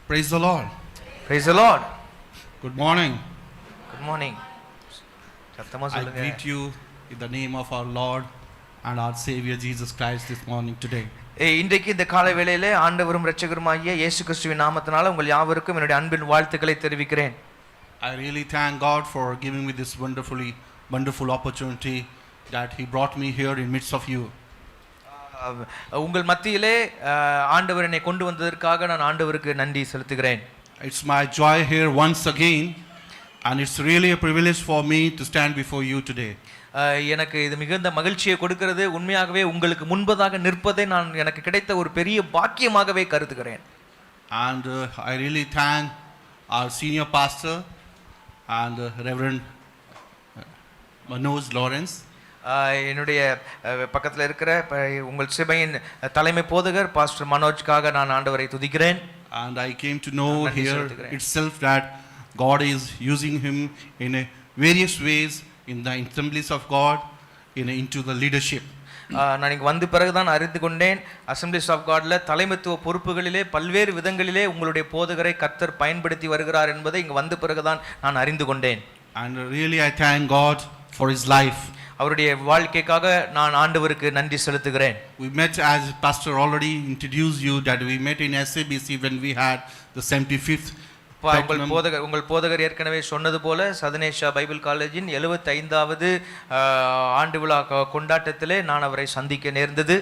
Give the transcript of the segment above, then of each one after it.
Praise the Lord. Praise the Lord. Good morning. Good morning. சத்தமா I சொல்லுங்க. greet you in the name of our Lord and our Savior Jesus Christ this morning today. இன்றைக்கு இந்த காலை வேளையிலே ஆண்டவரும் இரட்சகருமாகிய இயேசு கிறிஸ்துவின் நாமத்தினால உங்கள் யாவருக்கும் என்னுடைய அன்பின் வாழ்த்துக்களை தெரிவிக்கிறேன். I really thank God for giving me this wonderful opportunity that He brought me here in midst of you. உங்கள் மத்தியிலே ஆண்டவர் என்னை கொண்டு வந்ததற்காக நான் ஆண்டவருக்கு நன்றி செலுத்துகிறேன். It's my joy here once again, and it's really a privilege for me to stand before you today. எனக்கு இது மிகுந்த மகிழ்ச்சியை கொடுக்கிறது. உண்மையாகவே உங்களுக்கு முன்பதாக நிற்பதை நான் எனக்கு கிடைத்த ஒரு பெரிய பாக்கியமாகவே கருதுகிறேன். And I really thank our senior pastor and Reverend Manoj Lawrence. என்னுடைய பக்கத்தில் இருக்கிற உங்கள் சபையின் தலைமை போதகர் பாஸ்டர் மனோஜ்காக நான் ஆண்டவரை துதிக்கிறேன். And I came to know here itself that God is using him in various ways in the assemblies of God into the leadership. நான் இங்கே வந்த பிறகுதான் அறிந்து கொண்டேன் அசம்பிளிஸ் ஆஃப் காட்ல தலைமைத்துவ பொறுப்புகளிலே பல்வேறு விதங்களிலே உங்களுடைய போதகரை கர்த்தர் பயன்படுத்தி வருகிறார் என்பதை இங்கே வந்த பிறகுதான் நான் அறிந்து கொண்டேன். And really I thank God for his life. அவருடைய வாழ்க்கைக்காக நான் ஆண்டவருக்கு நன்றி செலுத்துகிறேன். We met, as pastor already introduced you, that we met in SABC when we had the 75th. உங்கள் போதகர் ஏற்கனவே சொன்னது போல சதனேஷா பைபிள் காலேஜின் 75வது ஆண்டு விழா கொண்டாட்டத்திலே நான் அவரை சந்திக்க நேர்ந்தது.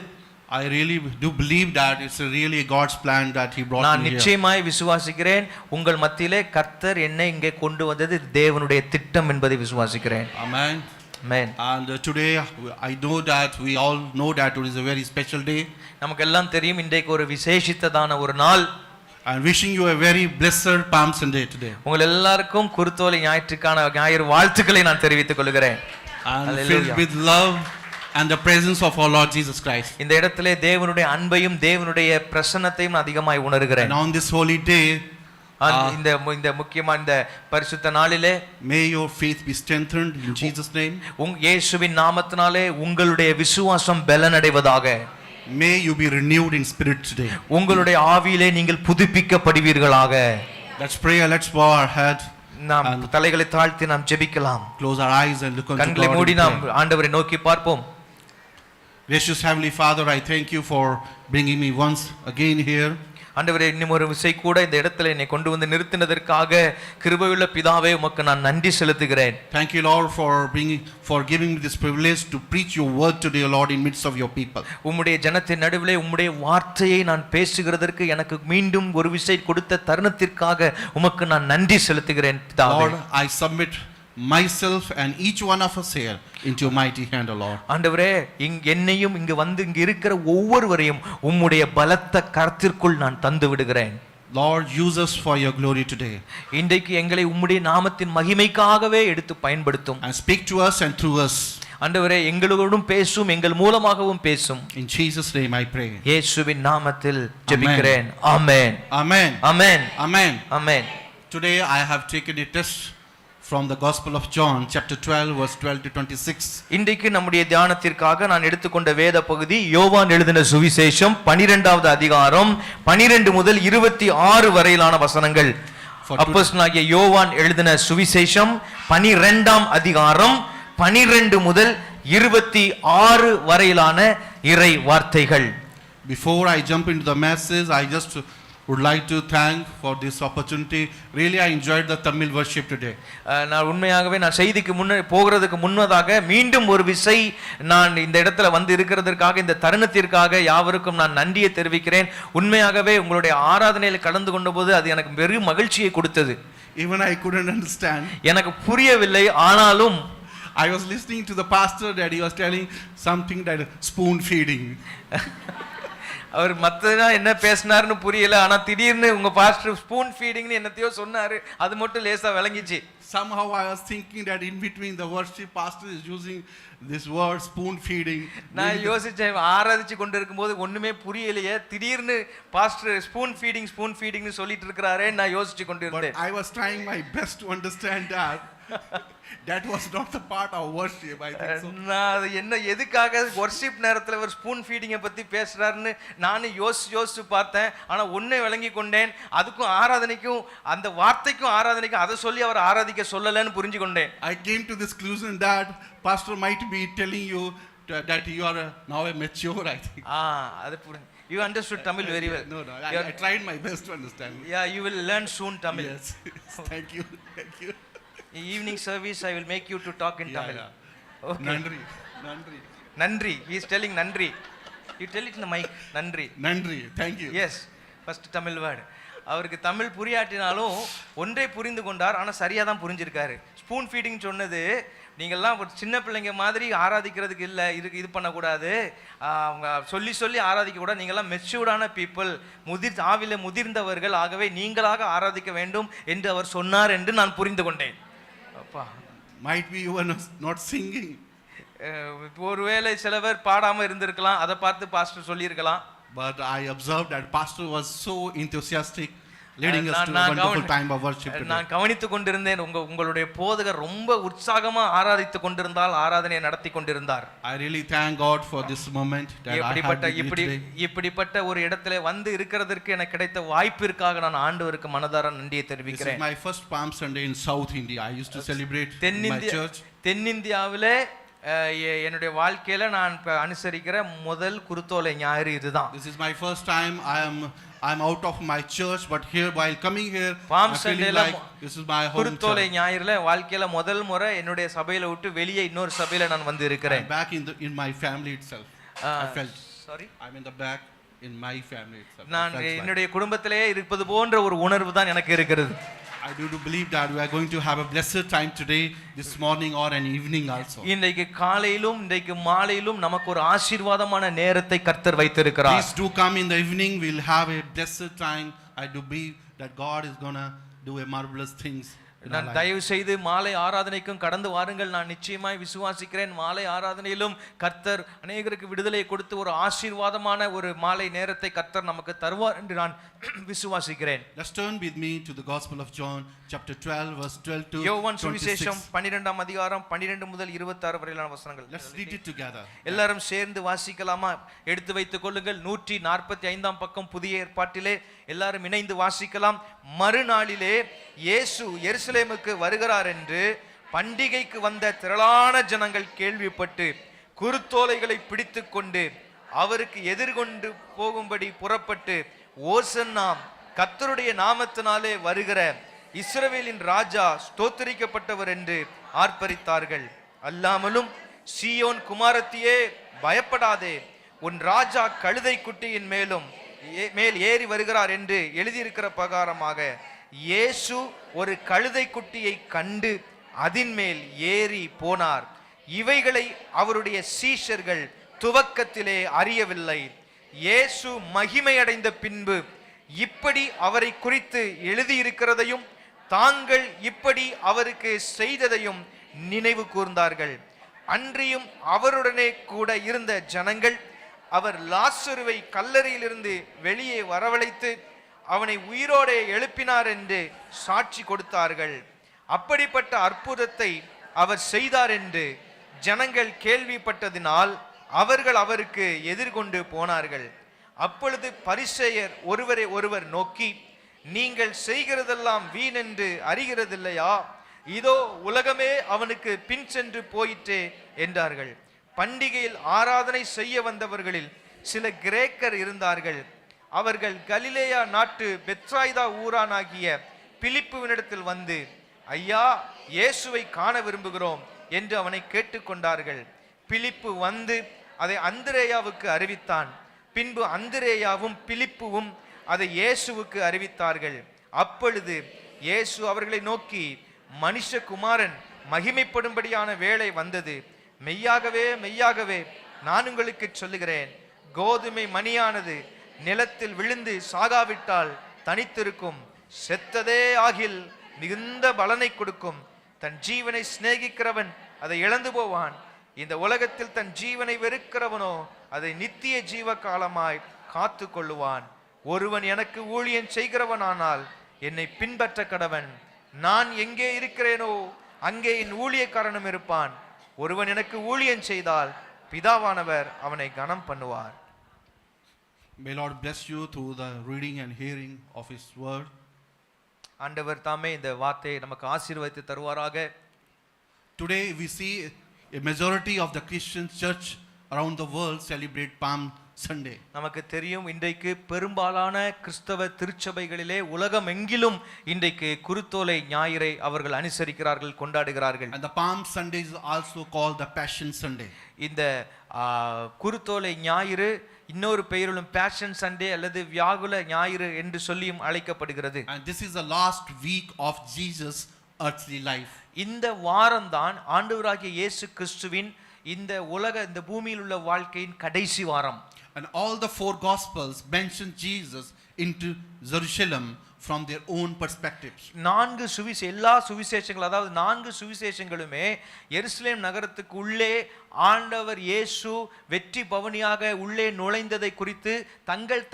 I really do believe that it's really God's plan that he brought me here. நான் நிச்சயமாய் விசுவாசிக்கிறேன் உங்கள் மத்தியிலே கர்த்தர் என்னை இங்கே கொண்டு வந்தது தேவனுடைய திட்டம் என்பதை விசுவாசிக்கிறேன். Amen. Amen. And today I know that we all know that it is a very special day. நமக்கு எல்லாம் தெரியும் இன்றைக்கு ஒரு விசேஷித்ததான ஒரு நாள். I'm wishing you a very blessed Palm Sunday today. உங்கள் எல்லாருக்கும் குருத்தோலை ஞாயிறு வாழ்த்துக்களை நான் தெரிவித்துக் கொள்கிறேன். And filled with love and the presence of our Lord Jesus Christ. இந்த இடத்திலே தேவனுடைய அன்பையும் தேவனுடைய பிரசன்னத்தையும் அதிகமாய் உணர்கிறேன். And on this holy day, இந்த முக்கியமான இந்த பரிசுத்த நாளிலே may your faith be strengthened in Jesus name. இயேசுவின் நாமத்தினாலே உங்களுடைய விசுவாசம் பலனடைவதாக. May you be renewed in spirit today. உங்களுடைய ஆவியிலே நீங்கள் புதுப்பிக்கப்படுவீர்களாக. Let's pray. Let's bow our head. நாம் தலைகளை தாழ்த்தி நாம் ஜெபிக்கலாம். Close our eyes and look unto God. கண்களை மூடி நாம் ஆண்டவரை நோக்கி பார்ப்போம். Gracious Heavenly Father, I thank you for bringing me once again here. ஆண்டவரே இன்னும் ஒரு விசை கூட இந்த இடத்துல என்னை கொண்டு வந்து நிறுத்தினதற்காக கிருபையுள்ள பிதாவே உமக்கு நான் நன்றி செலுத்துகிறேன். Thank you Lord for giving me this privilege to preach your word today, Lord, in midst of your people. உம்முடைய ஜனத்தின் நடுவிலே உம்முடைய வார்த்தையை நான் பேசுகிறதற்கு எனக்கு மீண்டும் ஒரு விசை கொடுத்த தருணத்திற்காக உமக்கு நான் நன்றி செலுத்துகிறேன் பிதாவே. Lord, I submit myself and each one of us here into your mighty hand, Lord. ஆண்டவரே என்னையும் இங்கு வந்து இங்கு இருக்கிற ஒவ்வொருவரையும் உம்முடைய பலத்த கரத்திற்குள் நான் தந்து விடுகிறேன். Lord, use us for your glory today. இன்றைக்கு எங்களை உம்முடைய நாமத்தின் மகிமைக்காகவே எடுத்து பயன்படுத்தும். And speak to us and through us. ஆண்டவரே எங்களோடும் பேசும், எங்கள் மூலமாகவும் பேசும். In Jesus name I pray. இயேசுவின் நாமத்தில் ஜெபிக்கிறேன். ஆமென். Amen. Amen. Amen. Amen. Today I have taken a text from the Gospel of John, chapter 12, verse 12 to 26. இன்றைக்கு நம்முடைய தியானத்திற்காக நான் எடுத்துக்கொண்ட வேத பகுதி யோவான் எழுதின சுவிசேஷம் 12வது அதிகாரம் 12 முதல் 26 வரையிலான வசனங்கள். அப்போஸ்தலனாகிய யோவான் எழுதின சுவிசேஷம் 12ஆம் அதிகாரம் 12 முதல் 26 வரையிலான இறை வார்த்தைகள். Before I jump into the message, I just would like to thank for this opportunity. Really I enjoyed the Tamil worship today. நான் உண்மையாகவே நான் செய்திக்கு போகிறதுக்கு முன்னதாக மீண்டும் ஒரு விசை நான் இந்த இடத்துல வந்து இருக்கிறதற்காக இந்த தருணத்திற்காக யாவருக்கும் நான் நன்றியை தெரிவிக்கிறேன். உண்மையாகவே உங்களுடைய ஆராதனையில் கலந்து கொண்ட போது அது எனக்கு பெரும் மகிழ்ச்சியை கொடுத்தது. Even I couldn't understand. எனக்கு புரியவில்லை. ஆனாலும் I was listening to the pastor that he was telling something that spoon feeding. அவர் மற்றதான் என்ன பேசினார்னு புரியல. ஆனா திடீர்னு உங்க பாஸ்டர் ஸ்பூன் ஃபீடிங்னு என்னத்தையோ சொன்னாரு. அது மட்டும் லேசா விளங்கிச்சு. Somehow I was thinking that in between the worship pastor is using this word spoon feeding. நான் யோசிச்சேன், ஆராதிச்சு கொண்டிருக்கும் போது ஒண்ணுமே புரியலையே, திடீர்னு பாஸ்டர் ஸ்பூன் ஃபீடிங்னு சொல்லிட்டு இருக்கிறாரே, நான் யோசிச்சு கொண்டிருந்தேன். But I was trying my best to understand that. That was not the part of worship, I think so. நான் அது என்ன எதுக்காக வொர்ஷிப் நேரத்துல ஒரு ஸ்பூன் ஃபீடிங்கை பத்தி பேசுறாருன்னு நானும் யோசிச்சு பார்த்தேன். ஆனா ஒண்ணே விளங்கி கொண்டேன், அதுக்கும் ஆராதனைக்கும் அந்த வார்த்தைக்கும் ஆராதனைக்கும் அதை சொல்லி அவர் ஆராதிக்க சொல்லலன்னு புரிஞ்சு கொண்டேன். I came to this conclusion that pastor might be telling you that you are now a mature, I think. அது புரிஞ்சு. You understood Tamil very well. No, I tried my best to understand. Yeah, you will learn soon Tamil. Yes. Thank you. Evening service I will make you to talk in Tamil. Okay. Nandri. He is telling Nandri. You tell it in the mic. Nandri. Thank you. Yes. First Tamil word. அவருக்கு தமிழ் புரியாட்டினாலும் ஒன்றை புரிந்து கொண்டார். ஆனா சரியா தான் புரிஞ்சிருக்காரு. Spoon feeding சொன்னது நீங்கள்லாம் ஒரு சின்ன பிள்ளைங்க மாதிரி ஆராதிக்கிறதுக்கு இல்லை, இது பண்ணக்கூடாது, அவங்க சொல்லி ஆராதிக்க கூட, நீங்கள்லாம் மெச்சூர்டான பீப்புள், ஆவில முதிர்ந்தவர்கள், ஆகவே நீங்களாக ஆராதிக்க வேண்டும் என்று அவர் சொன்னார் என்று நான் புரிந்து கொண்டேன். அப்பா, might be you were not singing. ஒருவேளை சிலவர் பாடாம இருந்திருக்கலாம், அதை பார்த்து பாஸ்டர் சொல்லியிருக்கலாம். But I observed that pastor was so enthusiastic, leading us to a wonderful time of worship today. நான் கவனித்துக் கொண்டிருந்தேன், உங்களுடைய போதகர் ரொம்ப உற்சாகமா ஆராதித்துக் கொண்டிருந்தால், ஆராதனையை நடத்தி கொண்டிருந்தார். I really thank God for this moment that I have இப்படிப்பட்ட ஒரு இடத்துல வந்து இருக்கிறதற்கு எனக்கு கிடைத்த வாய்ப்பிற்காக நான் ஆண்டவருக்கு மனதார நன்றியை தெரிவிக்கிறேன். This is my first Palm Sunday in South India. I used to celebrate in my church. தென்னிந்தியாவிலே என்னுடைய வாழ்க்கையில நான் அனுசரிக்கிற முதல் குருத்தோலை ஞாயிறு இதுதான். This is my first time I am out of my church, but here while coming here Palm Sunday like this is my home. குருத்தோலை ஞாயிறுல வாழ்க்கையில முதல் முறை என்னுடைய சபையில விட்டு வெளியே இன்னொரு சபையில நான் வந்து இருக்கிறேன். Back in my family itself. I felt sorry, I'm in the back in my family itself. நான் என்னுடைய குடும்பத்திலே இருப்பது போன்ற ஒரு உணர்வு தான் எனக்கு இருக்கிறது. I do believe that we are going to have a blessed time today, this morning or an evening also. இன்றைக்கு காலையிலும் இன்றைக்கு மாலையிலும் நமக்கு ஒரு ஆசீர்வாதமான நேரத்தை கர்த்தர் வைத்திருக்கிறார். Please do come in the evening. We'll have a blessed time. I do believe that God is going to do a marvelous things. நான் தயவு செய்து மாலை ஆராதனைக்கும் கடந்து வாருங்கள். நான் நிச்சயமாய் விசுவாசிக்கிறேன், மாலை ஆராதனையிலும் கர்த்தர் அநேகருக்கு விடுதலை கொடுத்து ஒரு ஆசீர்வாதமான ஒரு மாலை நேரத்தை கர்த்தர் நமக்கு தருவார் என்று நான் விசுவாசிக்கிறேன். Let's turn with me to the Gospel of John chapter 12 verse 12 to 26. யோவான் சுவிசேஷம் 12ஆம் அதிகாரம் 12 முதல் 26 வரையிலான வசனங்கள். Let's read it together. எல்லாரும் சேர்ந்து வாசிக்கலாமா? எடுத்து வைத்துக் கொள்ளுங்கள். 145ஆம் பக்கம் புதிய ஏற்பாட்டிலே எல்லாரும் இணைந்து வாசிக்கலாம். மறுநாளிலே இயேசு எருசலேமுக்கு வருகிறார் என்று பண்டிகைக்கு வந்த திரளான ஜனங்கள் கேள்விப்பட்டு குருத்தோலைகளை பிடித்துக் கொண்டு அவருக்கு எதிர்கொண்டு போகும்படி புறப்பட்டு, ஓசன்னா, கர்த்தருடைய நாமத்தினாலே வருகிற இஸ்ரவேலின் ராஜா ஸ்தோத்திரிக்கப்பட்டவர் என்று ஆர்ப்பரித்தார்கள். அல்லாமலும், சீயோன் குமாரத்தியே பயப்படாதே, உன் ராஜா கழுதை குட்டியின் மேல் ஏறி வருகிறார் என்று எழுதியிருக்கிற பிரகாரமாக இயேசு ஒரு கழுதை குட்டியை கண்டு அதின் மேல் ஏறி போனார். இவைகளை அவருடைய சீஷர்கள் துவக்கத்திலே அறியவில்லை. இயேசு மகிமையடைந்த பின்பு இப்படி அவரை குறித்து எழுதியிருக்கிறதையும் தாங்கள் இப்படி அவருக்கு செய்ததையும் நினைவு கூர்ந்தார்கள். அன்றியும் அவருடனே கூட இருந்த ஜனங்கள் அவர் லாசருவை கல்லறையிலிருந்து வெளியே வரவழைத்து அவனை உயிரோடு எழுப்பினார் என்று சாட்சி கொடுத்தார்கள். அப்படிப்பட்ட அற்புதத்தை அவர் செய்தார் என்று ஜனங்கள் கேள்விப்பட்டதினால் அவர்கள் அவருக்கு எதிர்கொண்டு போனார்கள். அப்பொழுது பரிசேயர் ஒருவரை ஒருவர் நோக்கி, நீங்கள் செய்கிறதெல்லாம் வீணென்று அறிகிறதில்லையா? இதோ உலகமே அவனுக்கு பின் சென்று போயிற்றே என்றார்கள். பண்டிகையில் ஆராதனை செய்ய வந்தவர்களில் சில கிரேக்கர் இருந்தார்கள். அவர்கள் கலிலேயா நாட்டு பெத்சாய்தா ஊரானாகிய பிலிப்புவினிடத்தில் வந்து, ஐயா, இயேசுவை காண விரும்புகிறோம் என்று அவனை கேட்டுக்கொண்டார்கள். பிலிப்பு வந்து அதை அந்திரேயாவுக்கு அறிவித்தான். பின்பு அந்திரேயாவும் பிலிப்புவும் அதை இயேசுவுக்கு அறிவித்தார்கள். அப்பொழுது இயேசு அவர்களை நோக்கி, மனுஷகுமாரன் மகிமைப்படும்படியான வேளை வந்தது. மெய்யாகவே மெய்யாகவே நான் உங்களுக்கு சொல்லுகிறேன், கோதுமை மணியானது நிலத்தில் விழுந்து சாகாவிட்டால் தனித்திருக்கும், செத்ததே ஆகில் மிகுந்த பலனை கொடுக்கும். தன் ஜீவனை சிநேகிக்கிறவன் அதை இழந்து போவான். இந்த உலகத்தில் தன் ஜீவனை வெறுக்கிறவனோ அதை நித்திய ஜீவ காலமாய் காத்து கொள்ளுவான். ஒருவன் எனக்கு ஊழியம் செய்கிறவனானால் என்னை பின்பற்ற கடவன். நான் எங்கே இருக்கிறேனோ அங்கே என் ஊழியக்காரனும் இருப்பான். ஒருவன் எனக்கு ஊழியம் செய்தால் பிதாவானவர் அவனை கனம் பண்ணுவார். May Lord bless you through the reading and hearing of His word. ஆண்டவர் தாமே இந்த வார்த்தையை நமக்கு ஆசீர்வதித்து தருவாராக. Today we see a majority of the Christian church around the world celebrate Palm Sunday. நமக்கு தெரியும் இன்றைக்கு பெரும்பாலான கிறிஸ்தவ திருச்சபைகளிலே உலகம் எங்கிலும் இன்றைக்கு குருத்தோலை ஞாயிறை அவர்கள் அனுசரிக்கிறார்கள், கொண்டாடுகிறார்கள். And the Palm Sunday is also called the Passion Sunday. இந்த குருத்தோலை ஞாயிறு இன்னொரு பெயரிலும் பேஷன் சண்டே அல்லது வியாகுல ஞாயிறு என்று சொல்லியும் அழைக்கப்படுகிறது. And this is the last week of Jesus' earthly life. இந்த வாரம்தான் ஆண்டவராகிய இயேசு கிறிஸ்துவின் இந்த பூமியில் உள்ள வாழ்க்கையின் கடைசி வாரம். And all the four gospels mention Jesus into Jerusalem from their own perspectives. எல்லா சுவிசேஷங்கள், அதாவது 4 சுவிசேஷங்களுமே எருசலேம் நகரத்துக்கு உள்ளே ஆண்டவர் இயேசு வெற்றி பவனியாக உள்ளே நுழைந்ததை குறித்து தங்கள்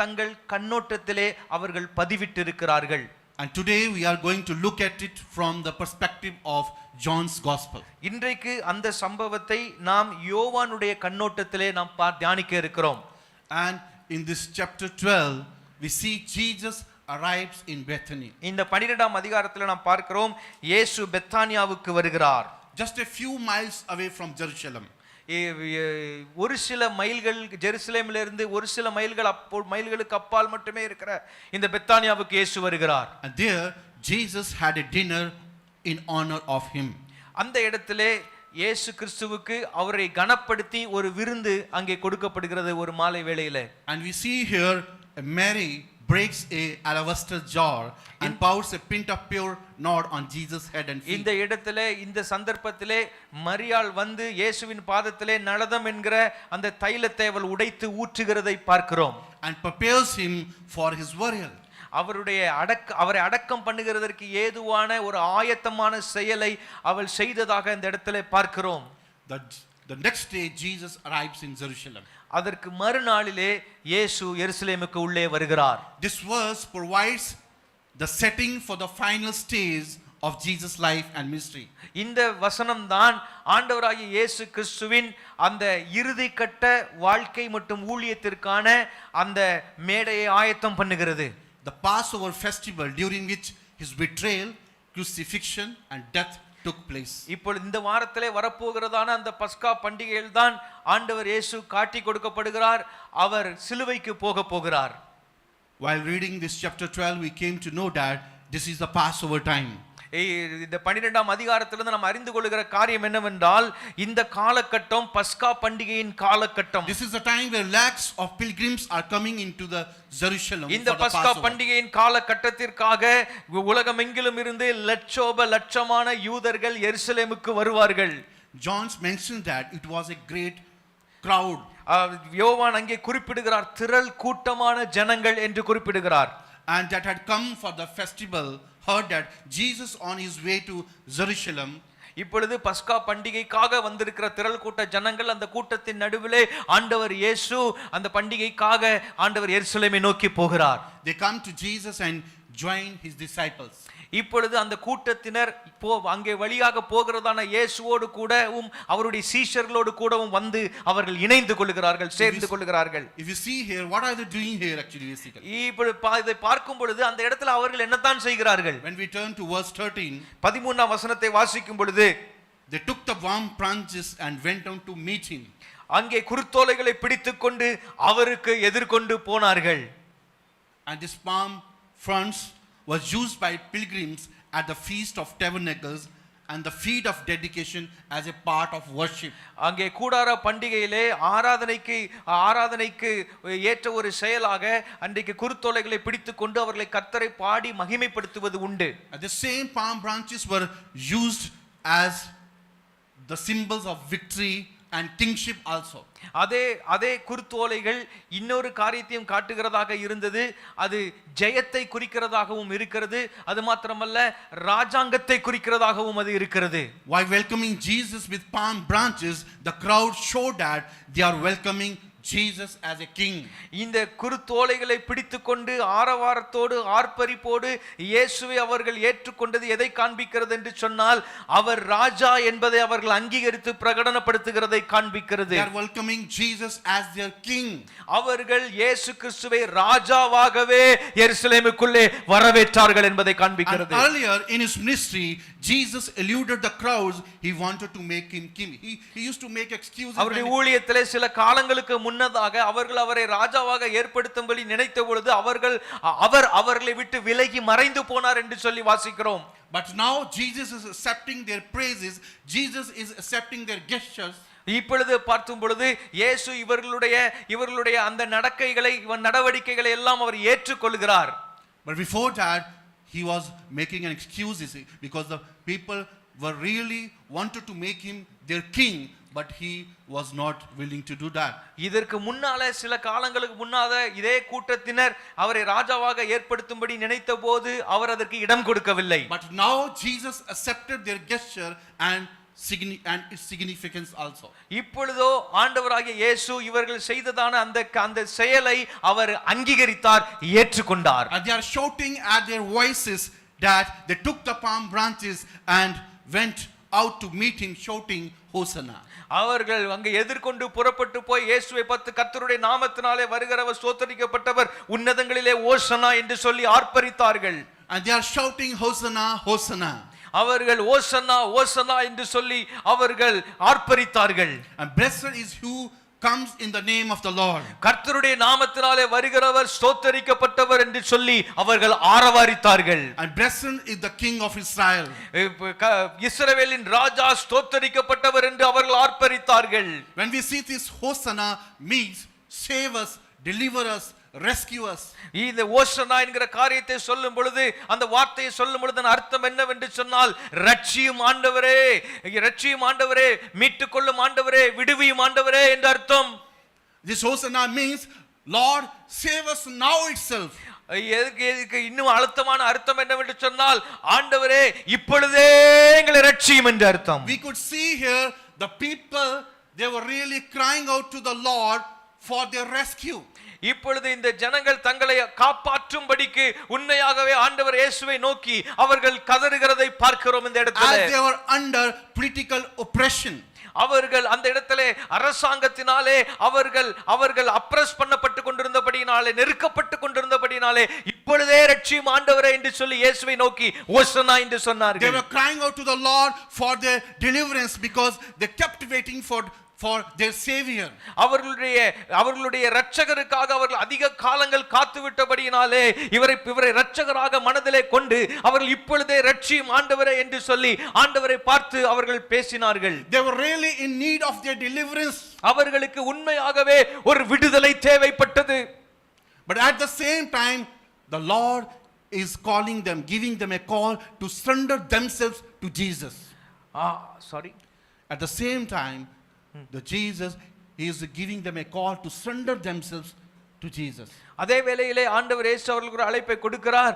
கண்ணோட்டத்திலே அவர்கள் பதிவிட்டிருக்கிறார்கள். And today we are going to look at it from the perspective of John's gospel. இன்றைக்கு அந்த சம்பவத்தை நாம் யோவானுடைய கண்ணோட்டத்திலே நாம் தியானிக்க இருக்கிறோம். And in this chapter 12 we see Jesus arrives in Bethany. இந்த 12ஆம் அதிகாரத்தில் நாம் பார்க்கிறோம் இயேசு பெத்தானியாவுக்கு வருகிறார். Just a few miles away from Jerusalem. ஒரு சில மைல்கள் ஜெருசலேமிலிருந்து ஒரு சில மைல்களுக்கு அப்பால் மட்டுமே இருக்கிற இந்த பெத்தானியாவுக்கு இயேசு வருகிறார். And there Jesus had a dinner in honor of him. அந்த இடத்திலே இயேசு கிறிஸ்துவுக்கு அவரை கனப்படுத்தி ஒரு விருந்து அங்கே கொடுக்கப்படுகிறது ஒரு மாலை வேளையிலே. And we see here Mary breaks a alabaster jar and pours a pint of pure nard on Jesus' head and feet. இந்த இடத்திலே இந்த சந்தர்ப்பத்திலே மரியாள் வந்து இயேசுவின் பாதத்திலே நளதம் என்கிற அந்த தைலத்தை அவள் உடைத்து ஊற்றுகிறதை பார்க்கிறோம். And prepares him for his burial. அவரை அடக்கம் பண்ணுகிறதற்கு ஏதுவான ஒரு ஆயத்தமான செயலை அவள் செய்ததாக இந்த இடத்திலே பார்க்கிறோம். The next day Jesus arrives in Jerusalem. அதற்கு மறுநாளிலே இயேசு எருசலேமுக்கு உள்ளே வருகிறார். This verse provides the setting for the final stage of Jesus' life and ministry. இந்த வசனம் தான் ஆண்டவராகிய இயேசு கிறிஸ்துவின் அந்த இறுதி கட்ட வாழ்க்கை மற்றும் ஊழியத்திற்கான அந்த மேடையை ஆயத்தம் பண்ணுகிறது. The Passover festival during which his betrayal, crucifixion and death took place. இப்போ இந்த வாரத்திலே வரப்போகிறதான அந்த பஸ்கா பண்டிகையில் தான் ஆண்டவர் இயேசு காட்டி கொடுக்கப்படுகிறார், அவர் சிலுவைக்கு போக போகிறார். While reading this chapter 12 we came to know that this is the Passover time. இந்த 12ஆம் அதிகாரத்திலிருந்து நாம் அறிந்து கொள்கிற காரியம் என்னவென்றால் இந்த காலகட்டம் பஸ்கா பண்டிகையின் காலகட்டம். This is the time where lakhs of pilgrims are coming into the Jerusalem. இந்த பஸ்கா பண்டிகையின் காலகட்டத்திற்காக உலகமெங்கிலும் இருந்து லட்சமான யூதர்கள் எருசலேமுக்கு வருவார்கள். John mentioned that it was a great crowd. யோவான் அங்கே குறிப்பிடுகிறார் திரள் கூட்டமான ஜனங்கள் என்று குறிப்பிடுகிறார். And that had come for the festival heard that Jesus on his way to Jerusalem. இப்பொழுது பஸ்கா பண்டிகைக்காக வந்திருக்கிற திரள் கூட்ட ஜனங்கள் அந்த கூட்டத்தின் நடுவிலே ஆண்டவர் இயேசு அந்த பண்டிகைக்காக ஆண்டவர் எருசலேமை நோக்கி போகிறார். They come to Jesus and join his disciples. இப்பொழுது அந்த கூட்டத்தினர் அங்கே வழியாக போகிறதான இயேசுவோடு கூடவும் அவருடைய சீஷர்களோடு கூடவும் வந்து அவர்கள் இணைந்து கொள்கிறார்கள், சேர்ந்து கொள்கிறார்கள். If you see here, what are they doing here actually basically? இப்பொழுது இதை பார்க்கும் பொழுது அந்த இடத்துல அவர்கள் என்னத்தான் செய்கிறார்கள்? When we turn to verse 13, 13ஆம் வசனத்தை வாசிக்கும் பொழுது they took the palm branches and went down to meet him. அங்கே குருத்தோலைகளை பிடித்துக்கொண்டு அவருக்கு எதிர்கொண்டு போனார்கள். And this palm fronds was used by pilgrims at the feast of tabernacles and the feast of dedication as a part of worship. அங்கே கூடார பண்டிகையிலே ஆராதனைக்கு ஏற்ற ஒரு செயலாக அன்றைக்கு குருத்தோலைகளை பிடித்துக்கொண்டு அவர்களை கர்த்தரை பாடி மகிமைப்படுத்துவது உண்டு. The same palm branches were used as the symbols of victory and kingship also. அதே குருத்தோலைகள் இன்னொரு காரியத்தையும் காட்டுகிறதாக இருந்தது. அது ஜெயத்தை குறிக்கிறதாகவும் இருக்கிறது. அது மாத்திரமல்ல ராஜாங்கத்தை குறிக்கிறதாகவும் அது இருக்கிறது. While welcoming Jesus with palm branches, the crowd showed that they are welcoming Jesus as a king. இந்த குருத்தோலைகளை பிடித்துக்கொண்டு ஆரவாரத்தோடு ஆர்ப்பரிப்போடு இயேசுவை அவர்கள் ஏற்றுக்கொண்டது எதை காண்பிக்கிறது என்று சொன்னால் அவர் ராஜா என்பதை அவர்கள் அங்கீகரித்து பிரகடனப்படுத்துகிறதை காண்பிக்கிறது. They are welcoming Jesus as their king. அவர்கள் இயேசு கிறிஸ்துவை ராஜாவாகவே எருசலேமுக்குள்ளே வரவேற்றார்கள் என்பதை காண்பிக்கிறது. And earlier in his ministry, Jesus eluded the crowds. He wanted to make him king. He used to make excuses. அவருடைய ஊழியத்திலே சில காலங்களுக்கு முன்னதாக அவர்கள் அவரை ராஜாவாக ஏற்படுத்தும்படி நினைத்த பொழுது அவர்களை விட்டு விலகி மறைந்து போனார் என்று சொல்லி வாசிக்கிறோம். But now Jesus is accepting their praises. Jesus is accepting their gestures. இப்பொழுது பார்க்கும் பொழுது இயேசு இவர்களுடைய அந்த நடவடிக்கைகளை எல்லாம் அவர் ஏற்றுக்கொள்கிறார். But before that he was making an excuse because the people were really wanted to make him their king, but he was not willing to do that. இதற்கு முன்னால சில காலங்களுக்கு முன்னால இதே கூட்டத்தினர் அவரை ராஜாவாக ஏற்படுத்தும்படி நினைத்தபோது அவர் அதற்கு இடம் கொடுக்கவில்லை. But now Jesus accepted their gesture and its significance also. இப்பொழுதோ ஆண்டவராகிய இயேசு இவர்கள் செய்ததான அந்த செயலை அவர் அங்கீகரித்தார், ஏற்றுக்கொண்டார். And they are shouting at their voices that they took the palm branches and went out to meet him shouting Hosanna. அவர்கள் அங்கே எதிர்கொண்டு புறப்பட்டு போய் இயேசுவை பார்த்து கர்த்தருடைய நாமத்தினாலே வருகிறவர் ஸ்தோத்திரிக்கப்பட்டவர் உன்னதங்களிலே ஓசனா என்று சொல்லி ஆர்ப்பரித்தார்கள். And they are shouting Hosanna, Hosanna. அவர்கள் ஓசன்னா ஓசன்னா என்று சொல்லி அவர்கள் ஆர்ப்பரித்தார்கள். And blessed is who comes in the name of the Lord. கர்த்தருடைய நாமத்தினாலே வருகிறவர் ஸ்தோத்திரிக்கப்பட்டவர் என்று சொல்லி அவர்கள் ஆரவாரித்தார்கள். And blessed is the king of Israel. இஸ்ரவேலின் ராஜா ஸ்தோத்திரிக்கப்பட்டவர் என்று அவர்கள் ஆர்ப்பரித்தார்கள். When we see this Hosanna means save us, deliver us, rescue us. இந்த ஓசனா என்கிற காரியத்தை சொல்லும் பொழுது அந்த வார்த்தையை சொல்லும் பொழுது அர்த்தம் என்னவென்று சொன்னால் ரட்சியும் ஆண்டவரே, ரட்சியும் ஆண்டவரே, மீட்டுக் கொள்ளும் ஆண்டவரே, விடுவியும் ஆண்டவரே என்ற அர்த்தம். This Hosanna means Lord save us now itself. எதுக்கு இன்னும் அழுத்தமான அர்த்தம் என்னவென்று சொன்னால் ஆண்டவரே இப்பொழுதே எங்களை ரட்சியும் என்ற அர்த்தம். We could see here the people, they were really crying out to the Lord for their rescue. இப்பொழுது இந்த ஜனங்கள் தங்களை காப்பாற்றும்படிக்கு உண்மையாகவே ஆண்டவர் இயேசுவை நோக்கி அவர்கள் கதறுகிறதை பார்க்கிறோம் இந்த இடத்திலே. As they were under political oppression. அவர்கள் அந்த இடத்திலே அரசாங்கத்தினாலே அவர்கள் அப்ரஸ் பண்ணப்பட்டு கொண்டிருந்தபடியினாலே, நெருக்கப்பட்டு கொண்டிருந்தபடியினாலே இப்பொழுதே ரட்சியும் ஆண்டவரே என்று சொல்லி இயேசுவை நோக்கி ஓசனா என்று சொன்னார்கள். They were crying out to the Lord for their deliverance because they kept waiting for their savior. அவர்களுடைய இரட்சகருக்காக அவர்கள் அதிக காலங்கள் காத்துவிட்டபடியினாலே இவரை இரட்சகராக மனதிலே கொண்டு அவர்கள் இப்பொழுதே ரட்சியும் ஆண்டவரே என்று சொல்லி ஆண்டவரை பார்த்து அவர்கள் பேசினார்கள். They were really in need of their deliverance. அவர்களுக்கு உண்மையாகவே ஒரு விடுதலை தேவைப்பட்டது. But at the same time the Lord is calling them, giving them a call to surrender themselves to Jesus. At the same time the Jesus, he is giving them a call to surrender themselves to Jesus. அதே வேளையிலே ஆண்டவர் இயேசு அவர்களுக்கு ஒரு அழைப்பை கொடுக்கிறார்,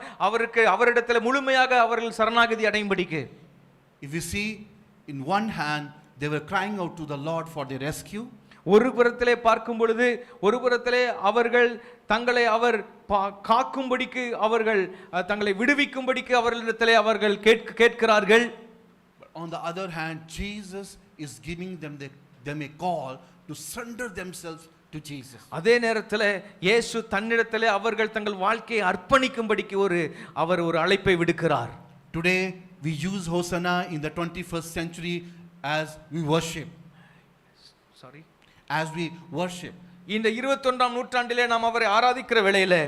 அவரிடத்தில் முழுமையாக அவர்கள் சரணாகதி அடையும்படிக்கு. If you see, in one hand they were crying out to the Lord for their rescue. ஒரு புறத்திலே பார்க்கும் பொழுது ஒரு புறத்திலே அவர்கள் தங்களை அவர் காக்கும்படிக்கு அவர்கள் தங்களை விடுவிக்கும்படிக்கு அவர்களிடத்திலே அவர்கள் கேட்கிறார்கள். On the other hand Jesus is giving them a call to surrender themselves to Jesus. அதே நேரத்தில் இயேசு தன்னிடத்திலே அவர்கள் தங்கள் வாழ்க்கையை அர்ப்பணிக்கும்படிக்கு அவர் ஒரு அழைப்பை விடுக்கிறார். Today we use Hosanna in the 21st century as we worship. இந்த 21ஆம் நூற்றாண்டிலே நாம் அவரை ஆராதிக்கிற வேளையிலே,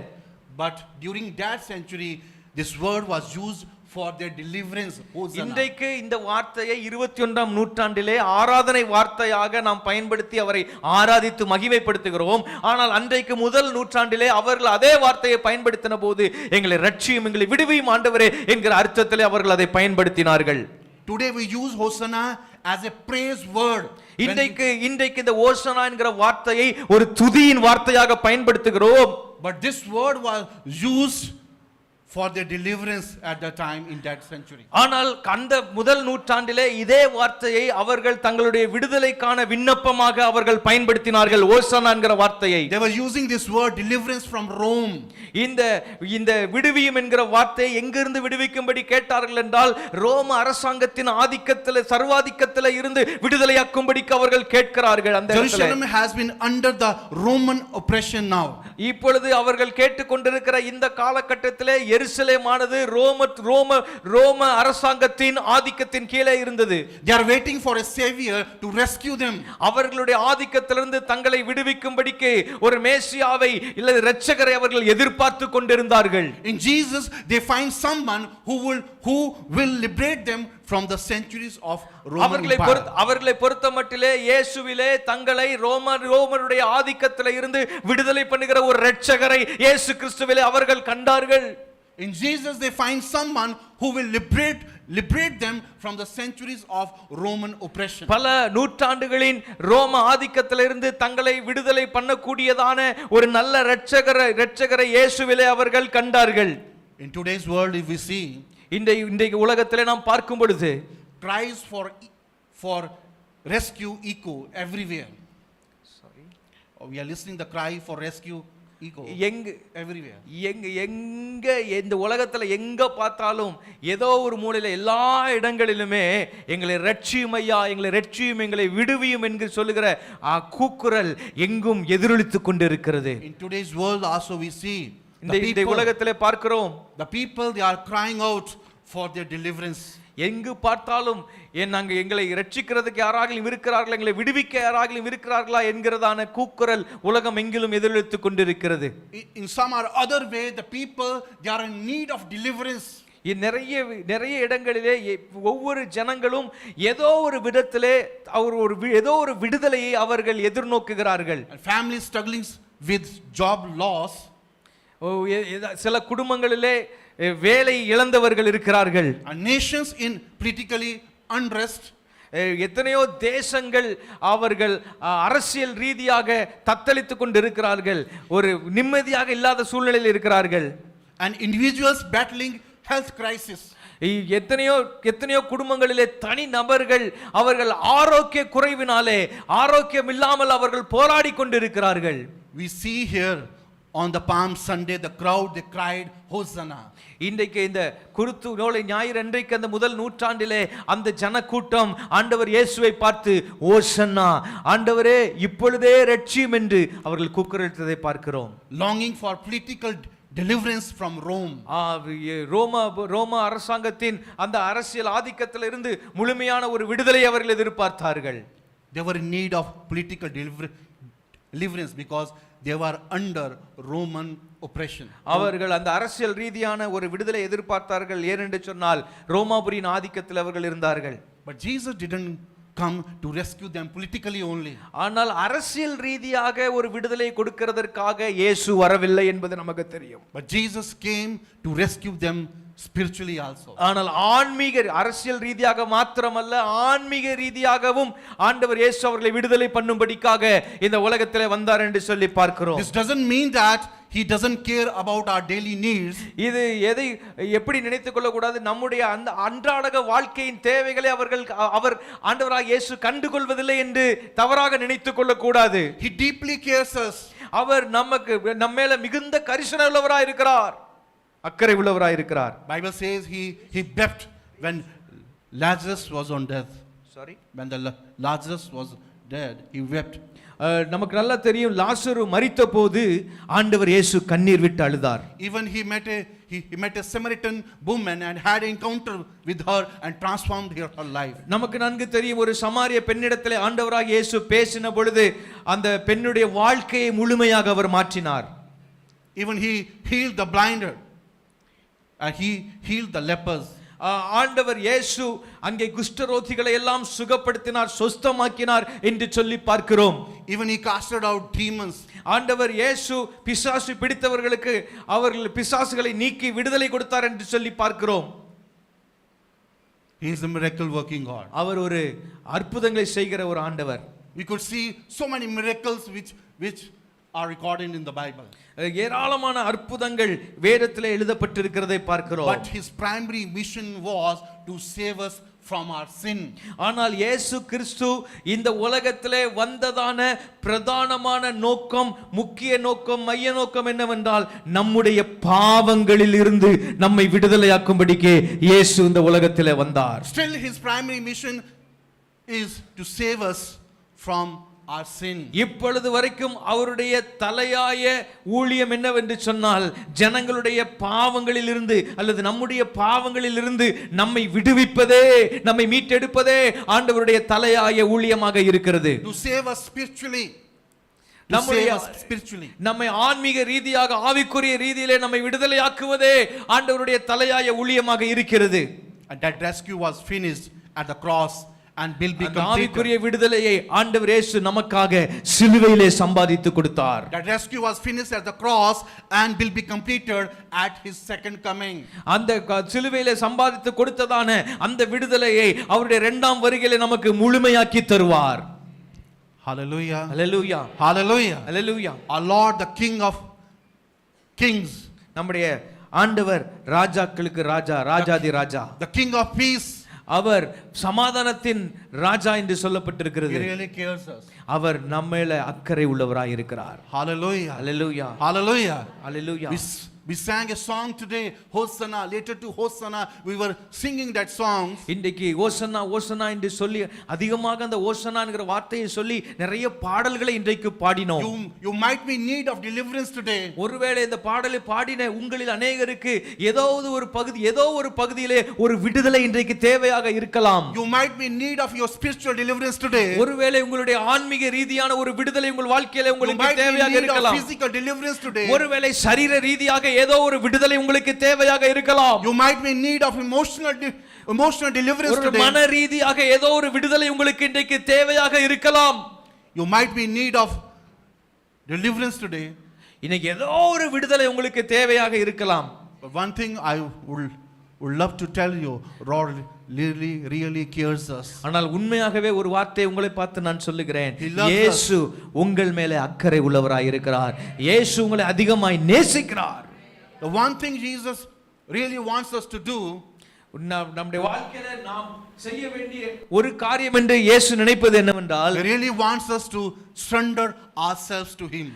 but during that century this word was used for their deliverance. இன்றைக்கு இந்த வார்த்தையை 21ஆம் நூற்றாண்டிலே ஆராதனை வார்த்தையாக நாம் பயன்படுத்தி அவரை ஆராதித்து மகிமைப்படுத்துகிறோம். ஆனால் அன்றைக்கு முதல் நூற்றாண்டிலே அவர்கள் அதே வார்த்தையை பயன்படுத்தின போது எங்களை ரட்சியும் எங்களை விடுவியும் ஆண்டவரே என்கிற அர்த்தத்திலே அவர்கள் அதை பயன்படுத்தினார்கள். Today we use Hosanna as a praise word. இன்றைக்கு இந்த ஓசனா என்கிற வார்த்தையை ஒரு துதியின் வார்த்தையாக பயன்படுத்துகிறோம். But this word was used for their deliverance at that time in that century. ஆனால் அந்த முதல் நூற்றாண்டிலே இதே வார்த்தையை அவர்கள் தங்களுடைய விடுதலைக்கான விண்ணப்பமாக அவர்கள் பயன்படுத்தினார்கள். ஓசனா என்கிற வார்த்தையை They were using this word deliverance from Rome. இந்த விடுவியும் என்கிற வார்த்தையை எங்கிருந்து விடுவிக்கும்படி கேட்டார்கள் என்றால் ரோம அரசாங்கத்தின் ஆதிக்கத்தில் சர்வாதிக்கத்தில் இருந்து விடுதலையாக்கும்படிக்கு அவர்கள் கேட்கிறார்கள். அந்த Jerusalem has been under the Roman oppression now. இப்பொழுது அவர்கள் கேட்டுக்கொண்டிருக்கிற இந்த காலகட்டத்திலே எருசலேமானது ரோம அரசாங்கத்தின் ஆதிக்கத்தின் கீழே இருந்தது. They are waiting for a savior to rescue them. அவர்களுடைய ஆதிக்கத்திலிருந்து தங்களை விடுவிக்கும்படிக்கு ஒரு மேசியாவை இல்ல இரட்சகரை அவர்கள் எதிர்பார்த்து கொண்டிருந்தார்கள். In Jesus they find someone who will liberate them from the centuries of Roman Empire. அவர்களை பொறுத்தமட்டிலே இயேசுவிலே தங்களை ரோமருடைய ஆதிக்கத்திலே இருந்து விடுதலை பண்ணுகிற ஒரு இரட்சகரை இயேசு கிறிஸ்துவிலே அவர்கள் கண்டார்கள். In Jesus they find someone who will liberate them from the centuries of Roman oppression. பல நூற்றாண்டுகளின் ரோம ஆதிக்கத்திலிருந்து தங்களை விடுதலை பண்ணக்கூடியதான ஒரு நல்ல இரட்சகரை இயேசுவிலே அவர்கள் கண்டார்கள். In today's world if we see இன்றைக்கு உலகத்திலே நாம் பார்க்கும் பொழுது cries for rescue echo everywhere. Sorry. We are listening the cry for rescue echo everywhere. எங்க இந்த உலகத்துல எங்க பார்த்தாலும் ஏதோ ஒரு மூலையில எல்லா இடங்களிலுமே எங்களை ரட்சியும் ஐயா, எங்களை ரட்சியும், எங்களை விடுவியும் என்று சொல்லுகிற கூக்குரல் எங்கும் எதிரொலித்துக் கொண்டிருக்கிறது. In today's world also we see இந்த உலகத்திலே பார்க்கிறோம் the people they are crying out for their deliverance. எங்கு பார்த்தாலும் நாங்கள் எங்களை ரட்சிக்கிறதுக்கு யாராகிலும் இருக்கிறார்களா, எங்களை விடுவிக்க யாராகிலும் இருக்கிறார்களா என்கிறதான கூக்குரல் உலகம் எங்கிலும் எதிரொலித்துக் கொண்டிருக்கிறது. In some or other way the people they are in need of deliverance. நிறைய இடங்களிலே ஒவ்வொரு ஜனங்களும் ஏதோ ஒரு விதத்திலே ஏதோ ஒரு விடுதலையை அவர்கள் எதிர்நோக்குகிறார்கள். Families struggling with job loss. சில குடும்பங்களிலே வேலை இழந்தவர்கள் இருக்கிறார்கள். Nations in politically unrest. எத்தனையோ தேசங்கள் அவர்கள் அரசியல் ரீதியாக தத்தளித்துக் கொண்டிருக்கிறார்கள், ஒரு நிம்மதியாக இல்லாத சூழ்நிலையில் இருக்கிறார்கள். And individuals battling health crisis. எத்தனையோ குடும்பங்களிலே தனி நபர்கள் அவர்கள் ஆரோக்கிய குறைவினாலே ஆரோக்கியம் இல்லாமல் அவர்கள் போராடி கொண்டிருக்கிறார்கள். We see here on the Palm Sunday the crowd they cried Hosanna. இன்றைக்கு இந்த குருத்து ஞாயிறு அன்றைக்கு அந்த முதல் நூற்றாண்டிலே அந்த ஜனக்கூட்டம் ஆண்டவர் இயேசுவை பார்த்து ஓசன்னா, ஆண்டவரே இப்பொழுதே ரட்சியும் என்று அவர்கள் கூக்குரலிட்டதை பார்க்கிறோம். Longing for political deliverance from Rome. ரோம அரசாங்கத்தின் அந்த அரசியல் ஆதிக்கத்திலிருந்து முழுமையான ஒரு விடுதலை அவர்கள் எதிர்பார்த்தார்கள். They were in need of political deliverance because they were under Roman oppression. அவர்கள் அந்த அரசியல் ரீதியான ஒரு விடுதலை எதிர்பார்த்தார்கள். ஏனென்று சொன்னால் ரோமாபுரியின் ஆதிக்கத்தில் அவர்கள் இருந்தார்கள். But Jesus didn't come to rescue them politically only. ஆனால் அரசியல் ரீதியாக ஒரு விடுதலை கொடுக்கிறதற்காக இயேசு வரவில்லை என்பது நமக்கு தெரியும். But Jesus came to rescue them spiritually also. ஆனால் ஆன்மீக அரசியல் ரீதியாக மாத்திரமல்ல, ஆன்மீக ரீதியாகவும் ஆண்டவர் இயேசு அவர்களை விடுதலை பண்ணும்படிக்காக இந்த உலகத்திலே வந்தார் என்று சொல்லி பார்க்கிறோம். This doesn't mean that he doesn't care about our daily needs. இது எப்படி நினைத்துக் கொள்ள கூடாது, நம்முடைய அந்த அன்றாட வாழ்க்கையின் தேவைகளை அவர் ஆண்டவராக இயேசு கண்டுகொள்வதில்லை என்று தவறாக நினைத்துக் கொள்ள கூடாது. He deeply cares us. அவர் நம்ம மேல மிகுந்த கரிசனை உள்ளவராய் இருக்கிறார், அக்கறை உள்ளவராய் இருக்கிறார். Bible says he wept when Lazarus was on death. Sorry, when the Lazarus was dead he wept. நமக்கு நல்லா தெரியும், லாசரு மரித்த போது ஆண்டவர் இயேசு கண்ணீர் விட்டு அழுதார். Even he met a Samaritan woman and had encounter with her and transformed her life. நமக்கு நன்கு தெரியும், ஒரு சமாரிய பெண்ணிடத்திலே ஆண்டவராக இயேசு பேசின பொழுது அந்த பெண்ணுடைய வாழ்க்கையை முழுமையாக அவர் மாற்றினார். Even he healed the blind and he healed the lepers. ஆண்டவர் இயேசு அங்கே குஷ்டரோகிகளை எல்லாம் சுகப்படுத்தினார், சொஸ்தமாக்கினார் என்று சொல்லி பார்க்கிறோம். Even he casted out demons. ஆண்டவர் இயேசு பிசாசு பிடித்தவர்களுக்கு அவர்கள் பிசாசுகளை நீக்கி விடுதலை கொடுத்தார் என்று சொல்லி பார்க்கிறோம். He is a miracle working God. அவர் ஒரு அற்புதங்களை செய்கிற ஒரு ஆண்டவர். We could see so many miracles which are recorded in the Bible. ஏராளமான அற்புதங்கள் வேதத்திலே எழுதப்பட்டிருக்கிறதை பார்க்கிறோம். But his primary mission was to save us from our sin. ஆனால் இயேசு கிறிஸ்து இந்த உலகத்திலே வந்ததான பிரதானமான நோக்கம், முக்கிய நோக்கம், மைய நோக்கம் என்னவென்றால் நம்முடைய பாவங்களில் இருந்து நம்மை விடுதலையாக்கும்படிக்கு இயேசு இந்த உலகத்திலே வந்தார். Still his primary mission is to save us from our sin. இப்பொழுது வரைக்கும் அவருடைய தலையாய ஊழியம் என்னவென்று சொன்னால் ஜனங்களுடைய பாவங்களில் இருந்து அல்லது நம்முடைய பாவங்களில் இருந்து நம்மை விடுவிப்பதே, நம்மை மீட்டெடுப்பதே ஆண்டவருடைய தலையாய ஊழியமாக இருக்கிறது. To save us spiritually. நம்மை ஆன்மீக ரீதியாக, ஆவிக்குரிய ரீதியிலே நம்மை விடுதலையாக்குவதே ஆண்டவருடைய தலையாய ஊழியமாக இருக்கிறது. And that rescue was finished at the cross and will be completed. ஆவிக்குரிய விடுதலையை ஆண்டவர் இயேசு நமக்காக சிலுவையிலே சம்பாதித்து கொடுத்தார். That rescue was finished at the cross and will be completed at his second coming. அந்த சிலுவையிலே சம்பாதித்து கொடுத்ததான அந்த விடுதலையை அவருடைய இரண்டாம் வருகையிலே நமக்கு முழுமையாக்கி தருவார். Hallelujah. Hallelujah. Hallelujah. Hallelujah. Our Lord, the King of Kings. நம்முடைய ஆண்டவர் ராஜாக்களுக்கு ராஜா, ராஜாதி ராஜா. The King of Peace. அவர் சமாதானத்தின் ராஜா என்று சொல்லப்பட்டிருக்கிறது. He really cares us. அவர் நம்மேல அக்கறை உள்ளவராய் இருக்கிறார். Hallelujah. Hallelujah. Hallelujah. Hallelujah. We sang a song today, Hosanna. Later to Hosanna, we were singing that song. இன்றைக்கு ஓசன்னா ஓசன்னா என்று சொல்லி அதிகமாக அந்த ஓசன்னாங்கிற வார்த்தையை சொல்லி நிறைய பாடல்களை இன்றைக்கு பாடினோம். You might be in need of deliverance today. ஒருவேளை இந்த பாடலை பாடின உங்களில் அநேகருக்கு ஏதோ ஒரு பகுதியிலே ஒரு விடுதலை இன்றைக்கு தேவையாக இருக்கலாம். You might be in need of your spiritual deliverance today. ஒருவேளை உங்களுடைய ஆன்மீக ரீதியான ஒரு விடுதலை உங்கள் வாழ்க்கையில உங்களுக்கு தேவையாக இருக்கலாம். Physical deliverance today. ஒருவேளை சரீர ரீதியாக ஏதோ ஒரு விடுதலை உங்களுக்கு தேவையாக இருக்கலாம். You might be in need of emotional deliverance today. ஒரு மன ரீதியாக ஏதோ ஒரு விடுதலை உங்களுக்கு இன்றைக்கு தேவையாக இருக்கலாம். You might be in need of deliverance today. இன்னைக்கு ஏதோ ஒரு விடுதலை உங்களுக்கு தேவையாக இருக்கலாம். But one thing I would love to tell you, Lord really cares us. ஆனால் உண்மையாகவே ஒரு வார்த்தை உங்களை பார்த்து நான் சொல்லுகிறேன். இயேசு உங்கள் மேலே அக்கறை உள்ளவராய் இருக்கிறார். இயேசு உங்களை அதிகமாய் நேசிக்கிறார். The one thing Jesus really wants us to do, நம்முடைய வாழ்க்கையில நாம் செய்ய வேண்டிய ஒரு காரியம் என்று இயேசு நினைப்பது என்னவென்றால், He really wants us to surrender ourselves to Him.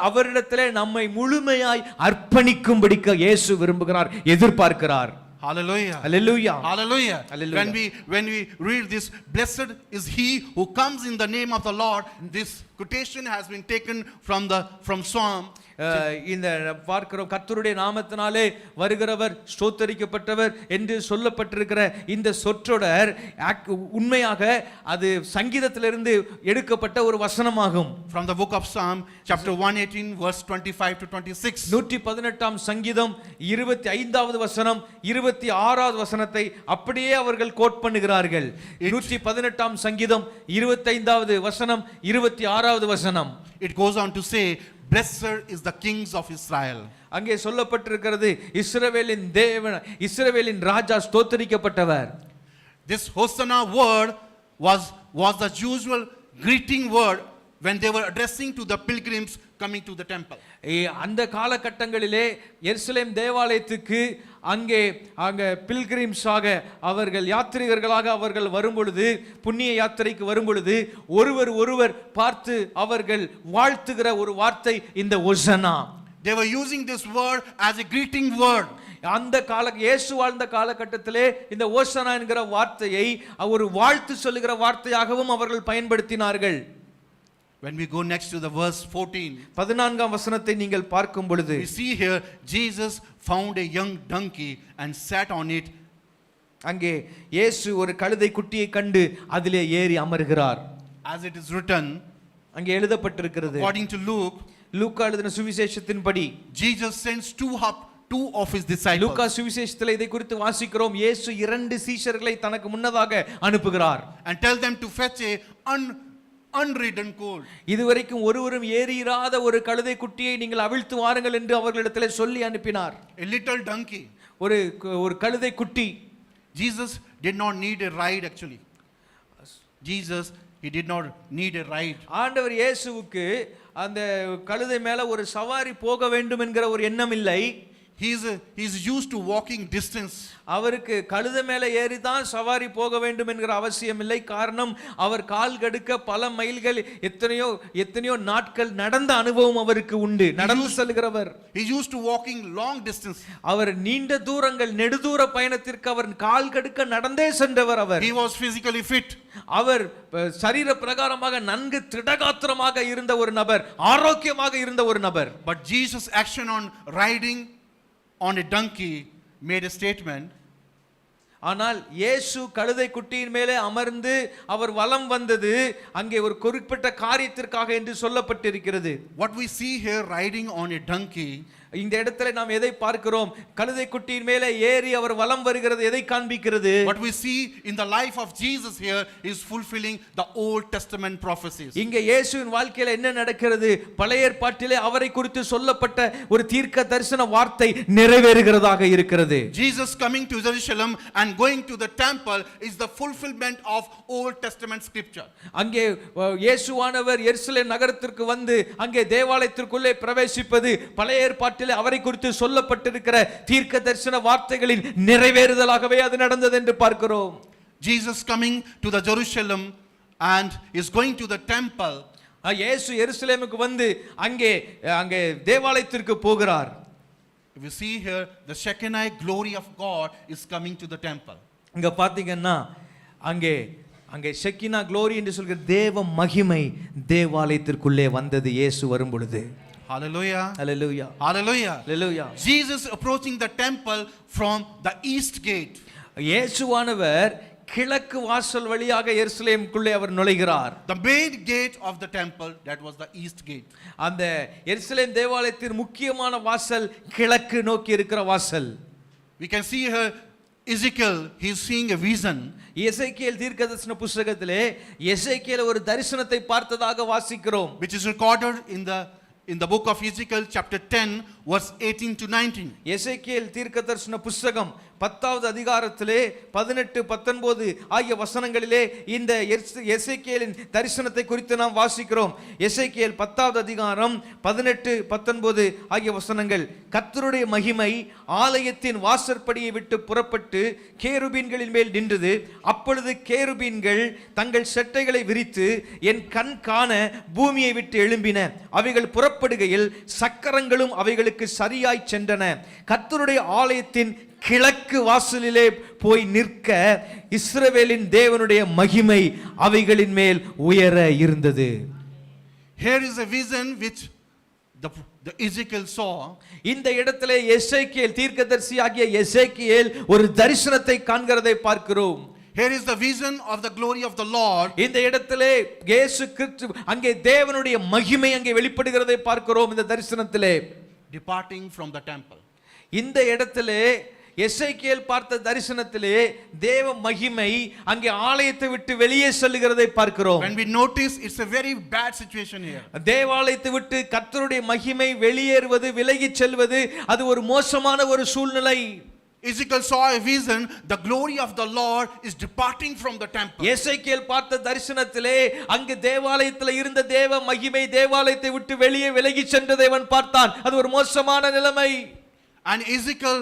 அவரிடத்திலே நம்மை முழுமையாய் அர்ப்பணிக்கும்படிக்கு இயேசு விரும்புகிறார், எதிர்பார்க்கிறார். Hallelujah. Hallelujah. Hallelujah. Hallelujah. When we read this, blessed is he who comes in the name of the Lord, this quotation has been taken from Psalm. இந்த பார்க்கிறோம், கர்த்தருடைய நாமத்தினாலே வருகிறவர் ஸ்தோத்தரிக்கப்பட்டவர் என்று சொல்லப்பட்டிருக்கிற இந்த சொற்றொடர் உண்மையாக அது சங்கீதத்திலிருந்து எடுக்கப்பட்ட ஒரு வசனமாகும். From the book of Psalm chapter 118 verse 25 to 26. 118ஆம் சங்கீதம் 25வது வசனம் 26வது வசனத்தை அப்படியே அவர்கள் கோட் பண்ணுகிறார்கள். 118ஆம் சங்கீதம் 25வது வசனம் 26வது வசனம். It goes on to say, blessed is the kings of Israel. அங்கே சொல்லப்பட்டிருக்கிறது, இஸ்ரவேலின் ராஜா ஸ்தோத்திரிக்கப்பட்டவர். This Hosanna word was the usual greeting word when they were addressing to the pilgrims coming to the temple. அந்த காலகட்டங்களிலே எருசலேம் தேவாலயத்துக்கு அங்கே பில்கிரிம்ஸாக அவர்கள் யாத்ரீகர்களாக அவர்கள் வரும்பொழுது, புண்ணிய யாத்திரைக்கு வரும்பொழுது ஒருவர் பார்த்து அவர்கள் வாழ்த்துகிற ஒரு வார்த்தை இந்த ஹோசன்னா. They were using this word as a greeting word. அந்த இயேசு வாழ்ந்த காலகட்டத்திலே இந்த ஹோசன்னா என்கிற வார்த்தையை ஒரு வாழ்த்து சொல்லுகிற வார்த்தையாகவும் அவர்கள் பயன்படுத்தினார்கள். When we go next to the verse 14, 14ஆம் வசனத்தை நீங்கள் பார்க்கும் பொழுது, we see here Jesus found a young donkey and sat on it. அங்கே இயேசு ஒரு கழுதை குட்டியை கண்டு அதிலே ஏறி அமர்கிறார். As it is written, அங்கே எழுதப்பட்டிருக்கிறது, according to Luke, லூக்கா எழுதின சுவிசேஷத்தின்படி Jesus sends two of his disciples. லூக்கா சுவிசேஷத்தில் இதை குறித்து வாசிக்கிறோம். இயேசு 2 சீஷர்களை தனக்கு முன்னதாக அனுப்புகிறார். And tell them to fetch a unridden colt. இதுவரைக்கும் ஒருவரும் ஏறிராத ஒரு கழுதை குட்டியை நீங்கள் அவிழ்த்து வாருங்கள் என்று அவர்களிடத்தில் சொல்லி அனுப்பினார். A little donkey. ஒரு கழுதை குட்டி. Jesus did not need a ride actually. Jesus, he did not need a ride. ஆண்டவர் இயேசுவுக்கு அந்த கழுதை மேல ஒரு சவாரி போக வேண்டும் என்கிற ஒரு எண்ணம் இல்லை. He's used to walking distance. அவருக்கு கழுதை மேல ஏறி தான் சவாரி போக வேண்டும் என்கிற அவசியம் இல்லை. காரணம், அவர் கால் கடுக்க பல மைல்கள் எத்தனையோ நாட்கள் நடந்த அனுபவம் அவருக்கு உண்டு. நடந்து செல்கிறவர். He used to walking long distance. அவர் நீண்ட தூரங்கள் நெடுதூர பயணத்திற்கு அவர் கால் கடுக்க நடந்தே சென்றவர். அவர் He was physically fit. அவர் சரீர பிரகாரமாக நன்கு திடகாத்திரமாக இருந்த ஒரு நபர், ஆரோக்கியமாக இருந்த ஒரு நபர். But Jesus' action on riding on a donkey made a statement. ஆனால் இயேசு கழுதை குட்டியின் மேலே அமர்ந்து அவர் வலம் வந்தது அங்கே ஒரு குறிப்பிட்ட காரியத்திற்காக என்று சொல்லப்பட்டிருக்கிறது. What we see here, riding on a donkey, இந்த இடத்துல நாம் எதை பார்க்கிறோம்? கழுதை குட்டியின் மேலே ஏறி அவர் வலம் வருகிறது எதை காண்பிக்கிறது? what we see in the life of Jesus here is fulfilling the Old Testament prophecies. இங்கே இயேசுவின் வாழ்க்கையில என்ன நடக்கிறது? பழைய ஏற்பாட்டிலே அவரை குறித்து சொல்லப்பட்ட ஒரு தீர்க்க தரிசன வார்த்தை நிறைவேறுகிறதாக இருக்கிறது. Jesus coming to Jerusalem and going to the temple is the fulfillment of Old Testament scripture. அங்கே இயேசுவானவர் எருசலேம் நகரத்திற்கு வந்து அங்கே தேவாலயத்திற்குள்ளே பிரவேசிப்பது பழைய ஏற்பாட்டிலே அவரை குறித்து சொல்லப்பட்டிருக்கிற தீர்க்க தரிசன வார்த்தைகளின் நிறைவேறுதலாகவே அது நடந்தது என்று பார்க்கிறோம். Jesus coming to the Jerusalem and is going to the temple. இயேசு எருசலேமுக்கு வந்து அங்கே தேவாலயத்திற்கு போகிறார். If you see here, the Shekinah glory of God is coming to the temple. இங்க பாத்தீங்கன்னா அங்கே ஷெக்கினா க்ளோரி என்று சொல்கிற தேவ மகிமை தேவாலயத்திற்குள்ளே வந்தது இயேசு வரும் பொழுது. Hallelujah. Hallelujah. Hallelujah. Hallelujah. Jesus approaching the temple from the east gate. இயேசுவானவர் கிழக்கு வாசல் வழியாக எருசலேமுக்குள்ளே அவர் நுழைகிறார். The main gate of the temple, that was the east gate. அந்த எருசலேம் தேவாலயத்தின் முக்கியமான வாசல் கிழக்கு நோக்கி இருக்கிற வாசல். We can see here Ezekiel, he is seeing a vision. எசேக்கியேல் தீர்க்கதரிசன புத்தகத்திலே எசேக்கியேல் ஒரு தரிசனத்தை பார்த்ததாக வாசிக்கிறோம். Which is recorded in the book of Ezekiel chapter 10 verse 18 to 19. எசேக்கியேல் தீர்க்கதரிசன புத்தகம் 10வது அதிகாரத்திலே 18 19 ஆகிய வசனங்களிலே இந்த எசேக்கியேலின் தரிசனத்தை குறித்து நாம் வாசிக்கிறோம். எசேக்கியேல் 10வது அதிகாரம் 18 19 ஆகிய வசனங்கள். கர்த்தருடைய மகிமை ஆலயத்தின் வாசற்படியை விட்டு புறப்பட்டு கேருபீன்களின் மேல் நின்றது. அப்பொழுது கேருபீன்கள் தங்கள் செட்டைகளை விரித்து என் கண் காண பூமியை விட்டு எழும்பின. அவைகள் புறப்படுகையில் சக்கரங்களும் அவைகளுக்கு சரியாய் சென்றன. கர்த்தருடைய ஆலயத்தின் கிழக்கு வாசலிலே போய் நிற்க இஸ்ரவேலின் தேவனுடைய மகிமை அவைகளின் மேல் உயர இருந்தது. Here is a vision which the Ezekiel saw. இந்த இடத்திலே எசேக்கியேல் தீர்க்கதரிசியாகிய எசேக்கியேல் ஒரு தரிசனத்தை காண்கிறதை பார்க்கிறோம். Here is the vision of the glory of the Lord. இந்த இடத்திலே இயேசு கிறிஸ்து அங்கே தேவனுடைய மகிமை அங்கே வெளிப்படுகிறதை பார்க்கிறோம். இந்த தரிசனத்திலே departing from the temple. இந்த இடத்திலே எசேக்கியேல் பார்த்த தரிசனத்திலே தேவ மகிமை அங்கே ஆலயத்தை விட்டு வெளியே செல்லுகிறதை பார்க்கிறோம். When we notice, it's a very bad situation here. தேவாலயத்தை விட்டு கர்த்தருடைய மகிமை வெளியேறுவது, விலகி செல்வது, அது ஒரு மோசமான ஒரு சூழ்நிலை. Ezekiel saw a vision, the glory of the Lord is departing from the temple. எசேக்கியேல் பார்த்த தரிசனத்திலே அங்கு தேவாலயத்தில் இருந்த தேவ மகிமை தேவாலயத்தை விட்டு வெளியே விலகி சென்றதை அவன் பார்த்தான். அது ஒரு மோசமான நிலைமை. And Ezekiel,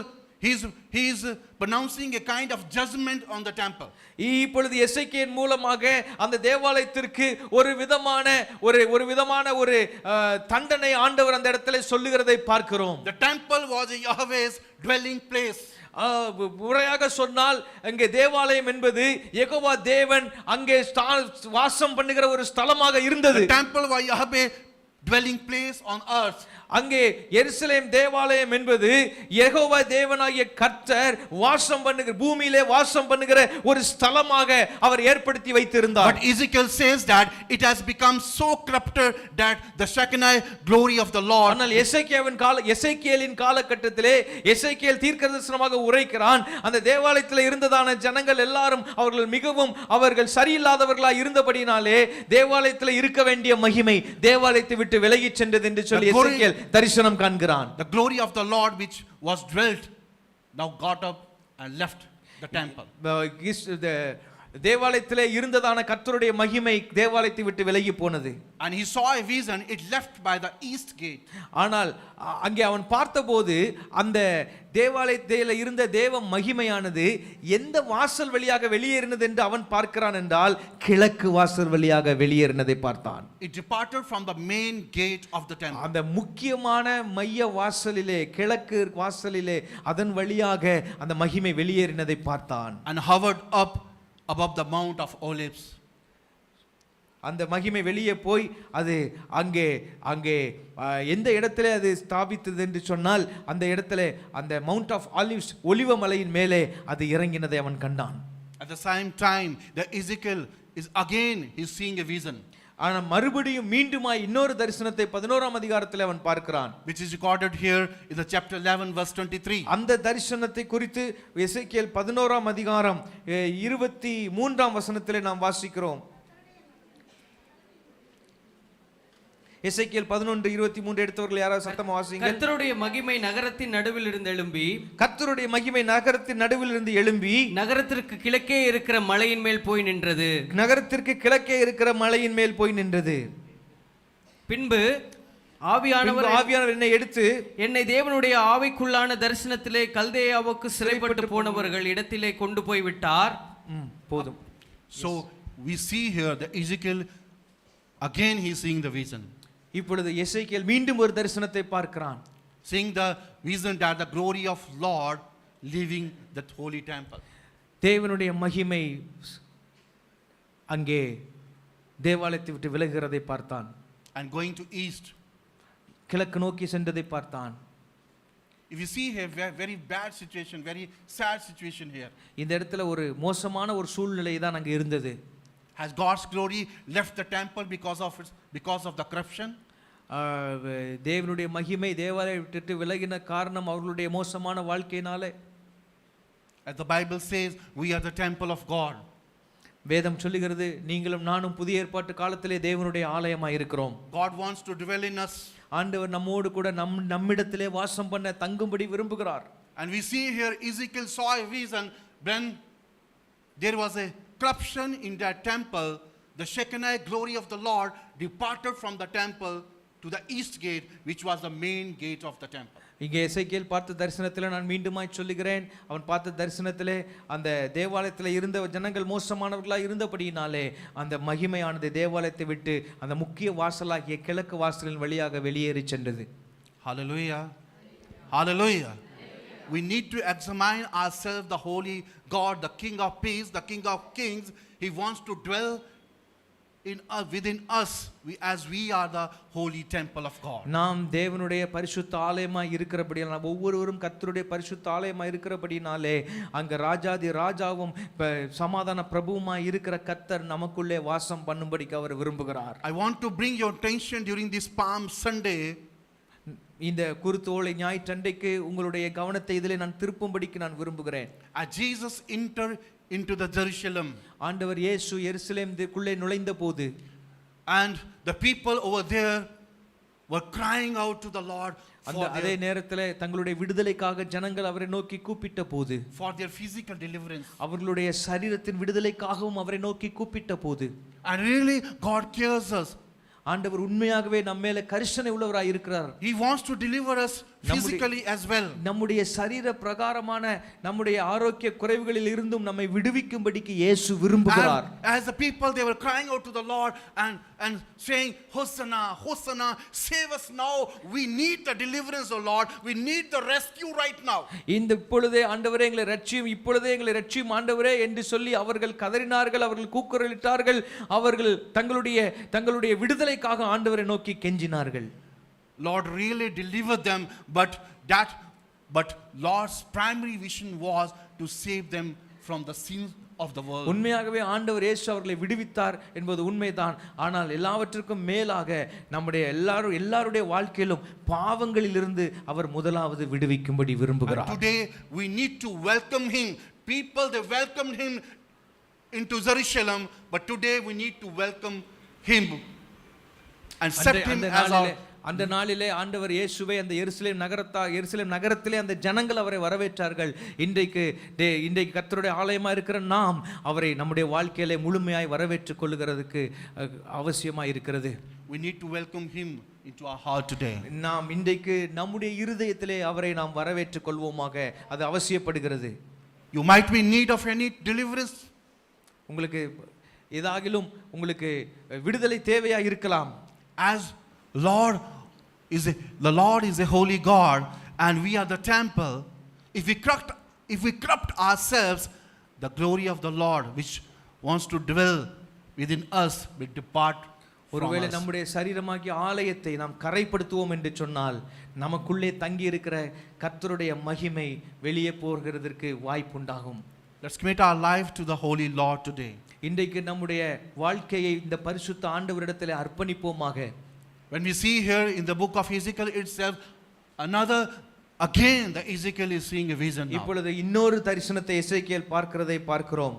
he is pronouncing a kind of judgment on the temple. இப்பொழுது எசேக்கியேல் மூலமாக அந்த தேவாலயத்திற்கு ஒரு விதமான ஒரு தண்டனை ஆண்டவர் அந்த இடத்திலே சொல்லுகிறதை பார்க்கிறோம். The temple was Yahweh's dwelling place. முறையாக சொன்னால் அங்கே தேவாலயம் என்பது யெகோவா தேவன் அங்கே வாசம் பண்ணுகிற ஒரு ஸ்தலமாக இருந்தது. The temple was Yahweh dwelling place on earth. அங்கே எருசலேம் தேவாலயம் என்பது யெகோவா தேவனாகிய கர்த்தர் வாசம் பண்ணுகிற பூமியிலே வாசம் பண்ணுகிற ஒரு ஸ்தலமாக அவர் ஏற்படுத்தி வைத்திருந்தார். But Ezekiel says that it has become so corrupted that the Shekinah glory of the Lord. ஆனால் எசேக்கியேலின் காலகட்டத்திலே எசேக்கியேல் தீர்க்கதரிசனமாக உரைக்கிறான். அந்த தேவாலயத்தில் இருந்ததான ஜனங்கள் எல்லாரும் அவர்கள் சரியில்லாதவர்களாய் இருந்தபடினாலே தேவாலயத்தில் இருக்க வேண்டிய மகிமை தேவாலயத்தை விட்டு விலகி சென்றது என்று சொல்லி எசேக்கியேல் தரிசனம் காண்கிறான். The glory of the Lord which was dwelt now got up and left. the temple. தேவாலயத்திலே இருந்ததான கர்த்தருடைய மகிமை தேவாலயத்தை விட்டு விலகி போனது. And he saw a vision, it left by the east gate. ஆனால் அங்கே அவன் பார்த்தபோது அந்த தேவாலயத்தில் இருந்த தேவ மகிமையானது எந்த வாசல் வழியாக வெளியேறினது என்று அவன் பார்க்கிறான் என்றால் கிழக்கு வாசல் வழியாக வெளியேறினதை பார்த்தான். It departed from the main gate of the temple. அந்த முக்கியமான மைய வாசலிலே கிழக்கு வாசலிலே அதன் வழியாக அந்த மகிமை வெளியேறினதை பார்த்தான். And hovered up above the Mount of Olives. அந்த மகிமை வெளியே போய் அது அங்கே அங்கே எந்த இடத்திலே அது ஸ்தாபித்தது என்று சொன்னால் அந்த இடத்திலே அந்த மவுண்ட் ஆஃப் ஆலிவ்ஸ் ஒலிவ மலையின் மேலே அது இறங்கினதை அவன் கண்டான். At the same time, the Ezekiel is again seeing a vision. ஆனால் மறுபடியும் மீண்டுமாய் இன்னொரு தரிசனத்தை 11ஆம் அதிகாரத்தில் அவன் பார்க்கிறான். Which is recorded here in the chapter 11 verse 23. அந்த தரிசனத்தை குறித்து எசேக்கியேல் 11ஆம் அதிகாரம் 23ஆம் வசனத்திலே நாம் வாசிக்கிறோம். எசேக்கியேல் 11:23 எடுத்தவர்கள் யாராவது சத்தமா வாசிங்க. கர்த்தருடைய மகிமை நகரத்தின் நடுவில் இருந்து எழும்பி, கர்த்தருடைய மகிமை நகரத்தின் நடுவில் இருந்து எழும்பி நகரத்திற்கு கிழக்கே இருக்கிற மலையின் மேல் போய் நின்றது. நகரத்திற்கு கிழக்கே இருக்கிற மலையின் மேல் போய் நின்றது. பின்பு ஆவியானவர் என்னை எடுத்து என்னை தேவனுடைய ஆவிக்குள்ளான தரிசனத்திலே கல்தேயாவுக்கு சிறைப்பட்டு போனவர்கள் இடத்திலே கொண்டு போய் விட்டார். போதும். So we see here the Ezekiel again he is seeing the vision. இப்பொழுது எசேக்கியேல் மீண்டும் ஒரு தரிசனத்தை பார்க்கிறான். Seeing the vision that the glory of Lord leaving that holy temple. தேவனுடைய மகிமை அங்கே தேவாலயத்தை விட்டு விலகுகிறதை பார்த்தான். And going to east. கிழக்கு நோக்கி சென்றதை பார்த்தான். If you see here very bad situation, very sad situation here. இந்த இடத்துல ஒரு மோசமான ஒரு சூழ்நிலை தான் அங்கே இருந்தது. Has God's glory left the temple because of the corruption? தேவனுடைய மகிமை தேவாலயத்தை விட்டு விலகின காரணம் அவர்களுடைய மோசமான வாழ்க்கையினாலே. As the Bible says, we are the temple of God. வேதம் சொல்லுகிறது நீங்களும் நானும் புதிய ஏற்பாட்டு காலத்திலே தேவனுடைய ஆலயமாய் இருக்கிறோம். God wants to dwell in us. ஆண்டவர் நம்மோடு கூட நம்மிடத்திலே வாசம் பண்ண தங்கும்படி விரும்புகிறார். And we see here Ezekiel saw a vision when there was a corruption in that temple. The Shekinah glory of the Lord departed from the temple to the east gate, which was the main gate of the temple. இங்கே எசேக்கியேல் பார்த்த தரிசனத்தில் நான் மீண்டுமாய் சொல்லுகிறேன், அவன் பார்த்த தரிசனத்திலே அந்த தேவாலயத்தில் இருந்த ஜனங்கள் மோசமானவர்களாக இருந்தபடியினாலே அந்த மகிமையானது தேவாலயத்தை விட்டு அந்த முக்கிய வாசலாகிய கிழக்கு வாசலின் வழியாக வெளியேறி சென்றது. Hallelujah. Hallelujah. We need to examine ourselves, the holy God, the King of peace, the King of kings. He wants to dwell within us as we are the holy temple of God. நாம் தேவனுடைய பரிசுத்த ஆலயமாய் இருக்கிறபடியால் நாம் ஒவ்வொருவரும் கர்த்தருடைய பரிசுத்த ஆலயமாய் இருக்கிறபடினாலே அங்க ராஜாதி ராஜாவும் சமாதான பிரபுவுமாய் இருக்கிற கர்த்தர் நமக்குள்ளே வாசம் பண்ணும்படிக்கு அவர் விரும்புகிறார். I want to bring your attention during this Palm Sunday. இந்த குருத்தோலை ஞாயிற்றன்றைக்கு உங்களுடைய கவனத்தை இதிலே நான் திருப்பும்படிக்கு நான் விரும்புகிறேன். As Jesus entered into the Jerusalem, ஆண்டவர் இயேசு எருசலேமுக்குள்ளே நுழைந்த போது and the people over there were crying out to the Lord அதே நேரத்தில் தங்களுடைய விடுதலைக்காக ஜனங்கள் அவரை நோக்கி கூப்பிட்ட போது, for their physical deliverance, அவர்களுடைய சரீரத்தின் விடுதலைக்காகவும் அவரை நோக்கி கூப்பிட்ட போது, and really God cares us. ஆண்டவர் உண்மையாகவே நம்ம மேல கரிசனை உள்ளவராய் இருக்கிறார். He wants to deliver us physically as well. நம்முடைய சரீர பிரகாரமான நம்முடைய ஆரோக்கிய குறைவுகளில் இருந்தும் நம்மை விடுவிக்கும்படிக்கு இயேசு விரும்புகிறார். As the people they were crying out to the Lord and saying, Hosanna, Hosanna, save us now. We need the deliverance, O Lord. We need the rescue right now. இந்த இப்பொழுதே ஆண்டவரே எங்களை ரட்சியும், இப்பொழுதே எங்களை ரட்சியும் ஆண்டவரே என்று சொல்லி அவர்கள் கதறினார்கள், அவர்கள் கூக்குரலிட்டார்கள், அவர்கள் தங்களுடைய விடுதலைக்காக ஆண்டவரை நோக்கி கெஞ்சினார்கள். Lord really delivered them, but Lord's primary vision was to save them from the sins of the world. உண்மையாகவே ஆண்டவர் இயேசு அவர்களை விடுவித்தார் என்பது உண்மைதான். ஆனால் எல்லாவற்றிற்கும் மேலாக நம்முடைய எல்லாருடைய வாழ்க்கையிலும் பாவங்களிலிருந்து அவர் முதலாவது விடுவிக்கும்படி விரும்புகிறார். Today we need to welcome him. People they welcomed him into Jerusalem, but today we need to welcome him and accept him as our அந்த நாளிலே ஆண்டவர் இயேசுவை அந்த எருசலேம் நகரத்திலே அந்த ஜனங்கள் அவரை வரவேற்றார்கள். இன்றைக்கு கர்த்தருடைய ஆலயமா இருக்கிற நாம் அவரை நம்முடைய வாழ்க்கையிலே முழுமையாய் வரவேற்றுக் கொள்ளுகிறதுக்கு அவசியமா இருக்கிறது. We need to welcome him into our heart today. நாம் இன்றைக்கு நம்முடைய இருதயத்திலே அவரை நாம் வரவேற்றுக் கொள்வோமாக. அது அவசியப்படுகிறது. You might be in need of any deliverance. உங்களுக்கு ஏதாகிலும் உங்களுக்கு விடுதலை தேவையா இருக்கலாம். As the Lord is a holy God and we are the temple, if we corrupt ourselves, the glory of the Lord which wants to dwell within us will depart. ஒருவேளை நம்முடைய சரீரமாகிய ஆலயத்தை நாம் கரைப்படுத்துவோம் என்று சொன்னால் நமக்குள்ளே தங்கி இருக்கிற கர்த்தருடைய மகிமை வெளியே போகிறதற்கு வாய்ப்புண்டாகும். Let's commit our life to the holy Lord today. இன்றைக்கு நம்முடைய வாழ்க்கையை இந்த பரிசுத்த ஆண்டவரிடத்தில் அர்ப்பணிப்போமாக. When we see here in the book of Ezekiel itself, again the Ezekiel is seeing a vision now. இப்பொழுது இன்னொரு தரிசனத்தை எசேக்கியேல் பார்க்கிறோம்.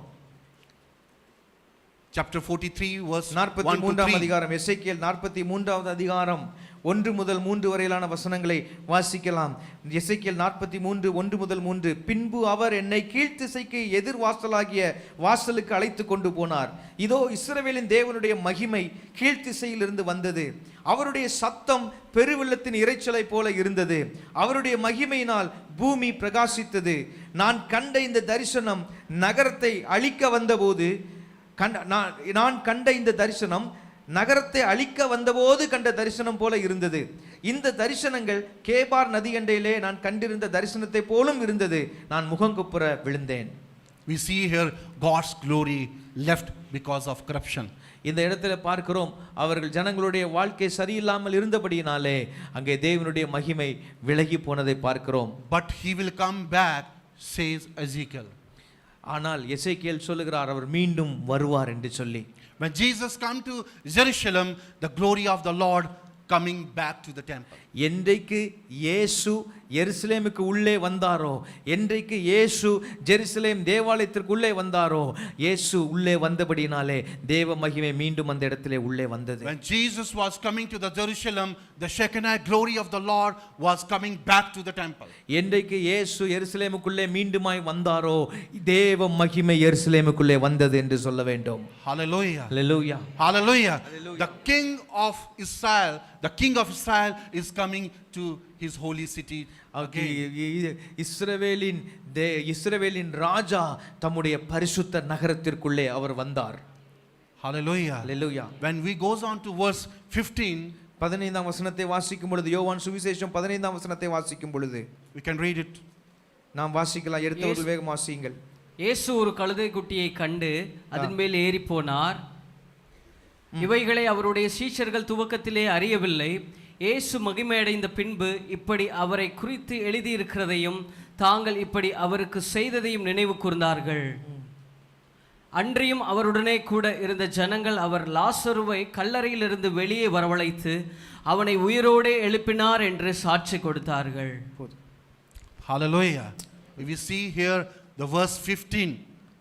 Chapter 43 verse 43ஆம் அதிகாரம், எசேக்கியேல் 43வது அதிகாரம் 1 முதல் 3 வரையிலான வசனங்களை வாசிக்கலாம். எசேக்கியேல் 43 1 முதல் 3. பின்பு அவர் என்னை கீழ்த்திசைக்கு எதிர் வாசலுக்கு அழைத்து கொண்டு போனார். இதோ இஸ்ரவேலின் தேவனுடைய மகிமை கீழ்த்திசையிலிருந்து வந்தது. அவருடைய சத்தம் பெருவெள்ளத்தின் இரைச்சலை போல இருந்தது. அவருடைய மகிமையினால் பூமி பிரகாசித்தது. நான் கண்ட இந்த தரிசனம் நகரத்தை அழிக்க வந்தபோது நகரத்தை அழிக்க வந்தபோது கண்ட தரிசனம் போல இருந்தது. இந்த தரிசனங்கள் கேபார் நதியண்டையிலே நான் கண்டிருந்த தரிசனத்தை போலும் இருந்தது. நான் முகங்குப்புற விழுந்தேன். We see here God's glory left because of corruption. இந்த இடத்துல பார்க்கிறோம், அவர்கள் ஜனங்களுடைய வாழ்க்கை சரியில்லாமல் இருந்தபடியினாலே அங்கே தேவனுடைய மகிமை விலகி போனதை பார்க்கிறோம். But he will come back, says Ezekiel. ஆனால் எசேக்கியேல் சொல்லுகிறார் அவர் மீண்டும் வருவார் என்று சொல்லி. When Jesus come to Jerusalem, the glory of the Lord coming back to the temple. என்றைக்கு இயேசு எருசலேமுக்கு உள்ளே வந்தாரோ, என்றைக்கு இயேசு ஜெருசலேம் தேவாலயத்திற்கு உள்ளே வந்தாரோ, இயேசு உள்ளே வந்தபடினாலே தேவ மகிமை மீண்டும் அந்த இடத்திலே உள்ளே வந்தது. When Jesus was coming to the Jerusalem, the Shekinah glory of the Lord was coming back to the temple. என்றைக்கு இயேசு எருசலேமுக்குள்ளே மீண்டுமாய் வந்தாரோ, தேவ மகிமை எருசலேமுக்குள்ளே வந்தது என்று சொல்ல வேண்டும். Hallelujah. Hallelujah. Hallelujah. The king of Israel is coming to his holy city again. இஸ்ரவேலின் ராஜா தம்முடைய பரிசுத்த நகரத்திற்குள்ளே அவர் வந்தார். Hallelujah. Hallelujah. When we goes on to verse 15, 15ஆம் வசனத்தை வாசிக்கும் பொழுது, யோவான் சுவிசேஷம் 15ஆம் வசனத்தை வாசிக்கும் பொழுது, we can read it. நாம் வாசிக்கலாம். எடுத்தவர்கள் வேகம் வாசியுங்கள். இயேசு ஒரு கழுதை குட்டியை கண்டு அதன் மேல் ஏறி போனார். இவைகளை அவருடைய சீஷர்கள் துவக்கத்திலே அறியவில்லை. இயேசு மகிமையடைந்த பின்பு இப்படி அவரை குறித்து எழுதியிருக்கிறதையும் தாங்கள் இப்படி அவருக்கு செய்ததையும் நினைவு கூர்ந்தார்கள். அன்றியும் அவருடனே கூட இருந்த ஜனங்கள் அவர் லாசருவை கல்லறையிலிருந்து வெளியே வரவழைத்து அவனை உயிரோடே எழுப்பினார் என்று சாட்சி கொடுத்தார்கள். Hallelujah. We see here the verse 15.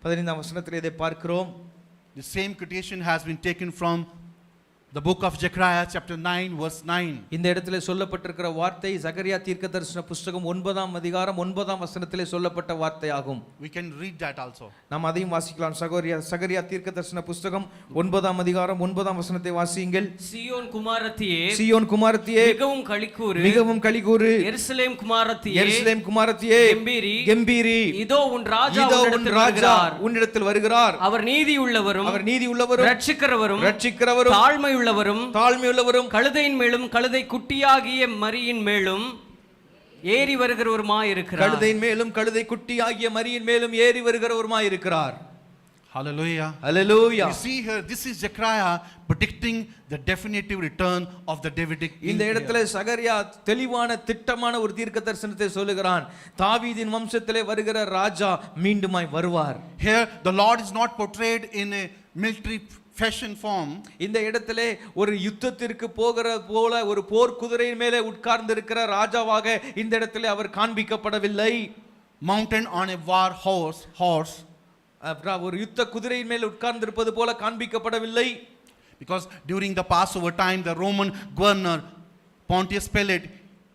15ஆம் வசனத்திலே இதை பார்க்கிறோம். The same quotation has been taken from the book of Zechariah chapter 9 verse 9. இந்த இடத்திலே சொல்லப்பட்டிருக்கிற வார்த்தை சகரியா தீர்க்கதரிசன புத்தகம் 9ஆம் அதிகாரம் 9ஆம் வசனத்திலே சொல்லப்பட்ட வார்த்தையாகும். We can read that also. நாம் அதையும் வாசிக்கலாம். சகரியா தீர்க்கதரிசன புத்தகம் 9ஆம் அதிகாரம் 9ஆம் வசனத்தை வாசியுங்கள். சீயோன் குமாரத்தியே, சீயோன் குமாரத்தியே, மிகவும் களிகூரு, மிகவும் களிகூரு. எருசலேம் குமாரத்தியே, எருசலேம் குமாரத்தியே, கெம்பீரி. இதோ உன் ராஜா உன்னிடத்தில் வருகிறார். அவர் நீதியுள்ளவரும், இரட்சிக்கிறவரும், தாழ்மையுள்ளவரும், கழுதையின் மேலும் கழுதை குட்டியாகிய மரியின் மேலும் ஏறி வருகிறவருமாய் இருக்கிறார். கழுதையின் மேலும் கழுதை குட்டியாகிய மரியின் மேலும் ஏறி வருகிறவருமாய் இருக்கிறார். Hallelujah. Hallelujah. You see here, this is Zechariah predicting the definitive return of the Davidic king. இந்த இடத்திலே சகரியா தெளிவான திட்டமான ஒரு தீர்க்க தரிசனத்தை சொல்லுகிறான். தாவீதின் வம்சத்திலே வருகிற ராஜா மீண்டுமாய் வருவார். Here the Lord is not portrayed in a military fashion form. இந்த இடத்திலே ஒரு யுத்தத்திற்கு போகிற போல ஒரு போர் குதிரையின் மேலே உட்கார்ந்து இருக்கிற ராஜாவாக இந்த இடத்திலே அவர் காண்பிக்கப்படவில்லை. Mounted on a war horse. ஒரு யுத்த குதிரையின் மேல் உட்கார்ந்து இருப்பது போல காண்பிக்கப்படவில்லை. Because during the Passover time the Roman governor Pontius Pilate,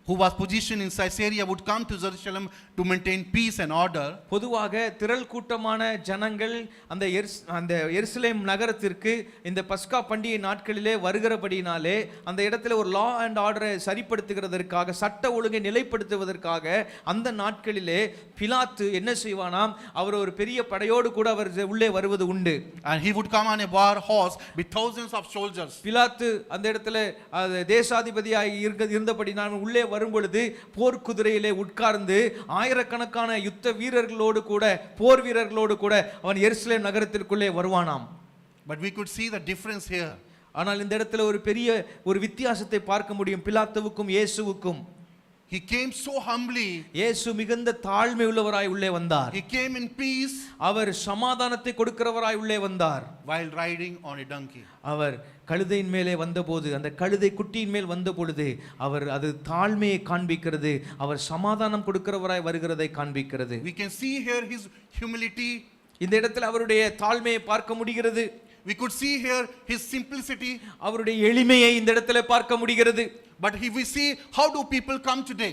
who was positioned in Caesarea, would come to Jerusalem to maintain peace and order. பொதுவாக திரள் கூட்டமான ஜனங்கள் அந்த எருசலேம் நகரத்திற்கு இந்த பஸ்கா பண்டிகை நாட்களிலே வருகிறபடினாலே அந்த இடத்துல ஒரு லா அண்ட் ஆர்டரை சரிப்படுத்துகிறதற்காக, சட்ட ஒழுங்கை நிலைப்படுத்துவதற்காக அந்த நாட்களிலே பிலாத்து என்ன செய்வானாம், அவர் ஒரு பெரிய படையோடு கூட அவர் உள்ளே வருவது உண்டு. And he would come on a war horse with thousands of soldiers. பிலாத்து அந்த இடத்துல தேசாதிபதியாய் இருந்தபடினால் உள்ளே வரும்பொழுது போர்க்குதிரையிலே உட்கார்ந்து ஆயிரக்கணக்கான யுத்த வீரர்களோடு கூட, போர் வீரர்களோடு கூட அவன் எருசலேம் நகரத்திற்குள்ளே வருவானாம். But we could see the difference here. ஆனால் இந்த இடத்துல ஒரு பெரிய ஒரு வித்தியாசத்தை பார்க்க முடியும் பிலாத்துவுக்கும் இயேசுவுக்கும். He came so humbly. இயேசு மிகுந்த தாழ்மை உள்ளவராய் உள்ளே வந்தார். He came in peace. அவர் சமாதானத்தை கொடுக்கிறவராய் உள்ளே வந்தார். While riding on a donkey. அவர் கழுதையின் மேலே வந்தபோது, அந்த கழுதை குட்டியின் மேல் வந்த பொழுது அவர் அது தாழ்மையை காண்பிக்கிறது, அவர் சமாதானம் கொடுக்கிறவராய் வருகிறதை காண்பிக்கிறது. We can see here his humility. இந்த இடத்துல அவருடைய தாழ்மையை பார்க்க முடிகிறது. We could see here his simplicity. அவருடைய எளிமையை இந்த இடத்துல பார்க்க முடிகிறது. But if we see, how do people come today?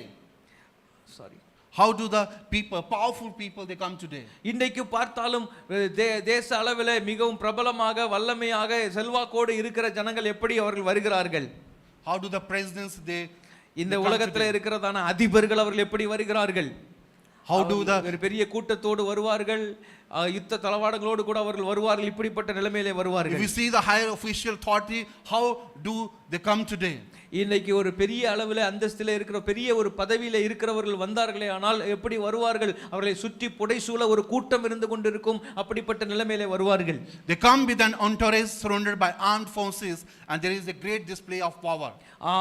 Sorry. How do the people, powerful people, they come today? இன்றைக்கு பார்த்தாலும் தேச அளவில் மிகவும் பிரபலமாக வல்லமையாக செல்வாக்கோடு இருக்கிற ஜனங்கள் எப்படி அவர்கள் வருகிறார்கள்? How do the presidents, இந்த உலகத்தில் இருக்கிறதான அதிபர்கள் அவர்கள் எப்படி வருகிறார்கள்? How do the ஒரு பெரிய கூட்டத்தோடு வருவார்கள், யுத்த தளவாடங்களோடு கூட அவர்கள் வருவார்கள், இப்படிப்பட்ட நிலைமையிலே வருவார்கள். If we see the higher official authority, how do they come today? இன்னைக்கு ஒரு பெரிய அளவில் அந்தஸ்தில் இருக்கிற பெரிய ஒரு பதவியில் இருக்கிறவர்கள் வந்தார்களே, ஆனால் எப்படி வருவார்கள்? அவர்களை சுற்றி புடைசூழ ஒரு கூட்டம் இருந்து கொண்டிருக்கும், அப்படிப்பட்ட நிலைமையிலே வருவார்கள். They come with an entourage surrounded by armed forces, and there is a great display of power.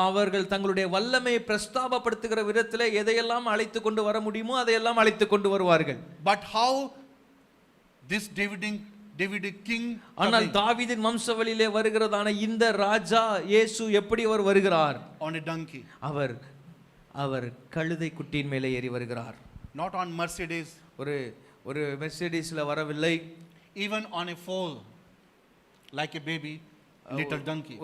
அவர்கள் தங்களுடைய வல்லமையை பிரஸ்தாபப்படுத்துகிற விதத்தில் எதையெல்லாம் அழைத்து கொண்டு வர முடியுமோ அதையெல்லாம் அழைத்து கொண்டு வருவார்கள். But how this Davidic king, ஆனால் தாவீதின் வம்சவழியிலே வருகிறதான இந்த ராஜா இயேசு எப்படி அவர் வருகிறார்? on a donkey. அவர் கழுதை குட்டியின் மேலே ஏறி வருகிறார். Not on Mercedes. ஒரு மெர்சிடிஸ்ல வரவில்லை. Even on a foal, like a baby, little donkey.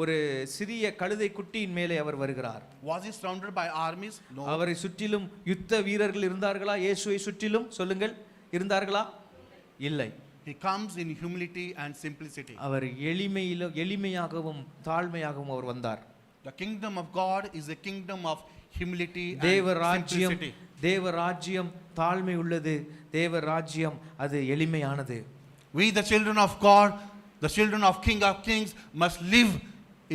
ஒரு சிறிய கழுதை குட்டியின் மேலே அவர் வருகிறார். Was he surrounded by armies? No. அவரை சுற்றிலும் யுத்த வீரர்கள் இருந்தார்களா? இயேசுவை சுற்றிலும் சொல்லுங்கள், இருந்தார்களா? இல்லை. He comes in humility and simplicity. அவர் எளிமையாகவும் தாழ்மையாகவும் அவர் வந்தார். The kingdom of God is a kingdom of humility and simplicity. தேவ ராஜ்யம் தாழ்மை உள்ளது, தேவ ராஜ்யம் அது எளிமையானது. We the children of God, the children of King of Kings, must live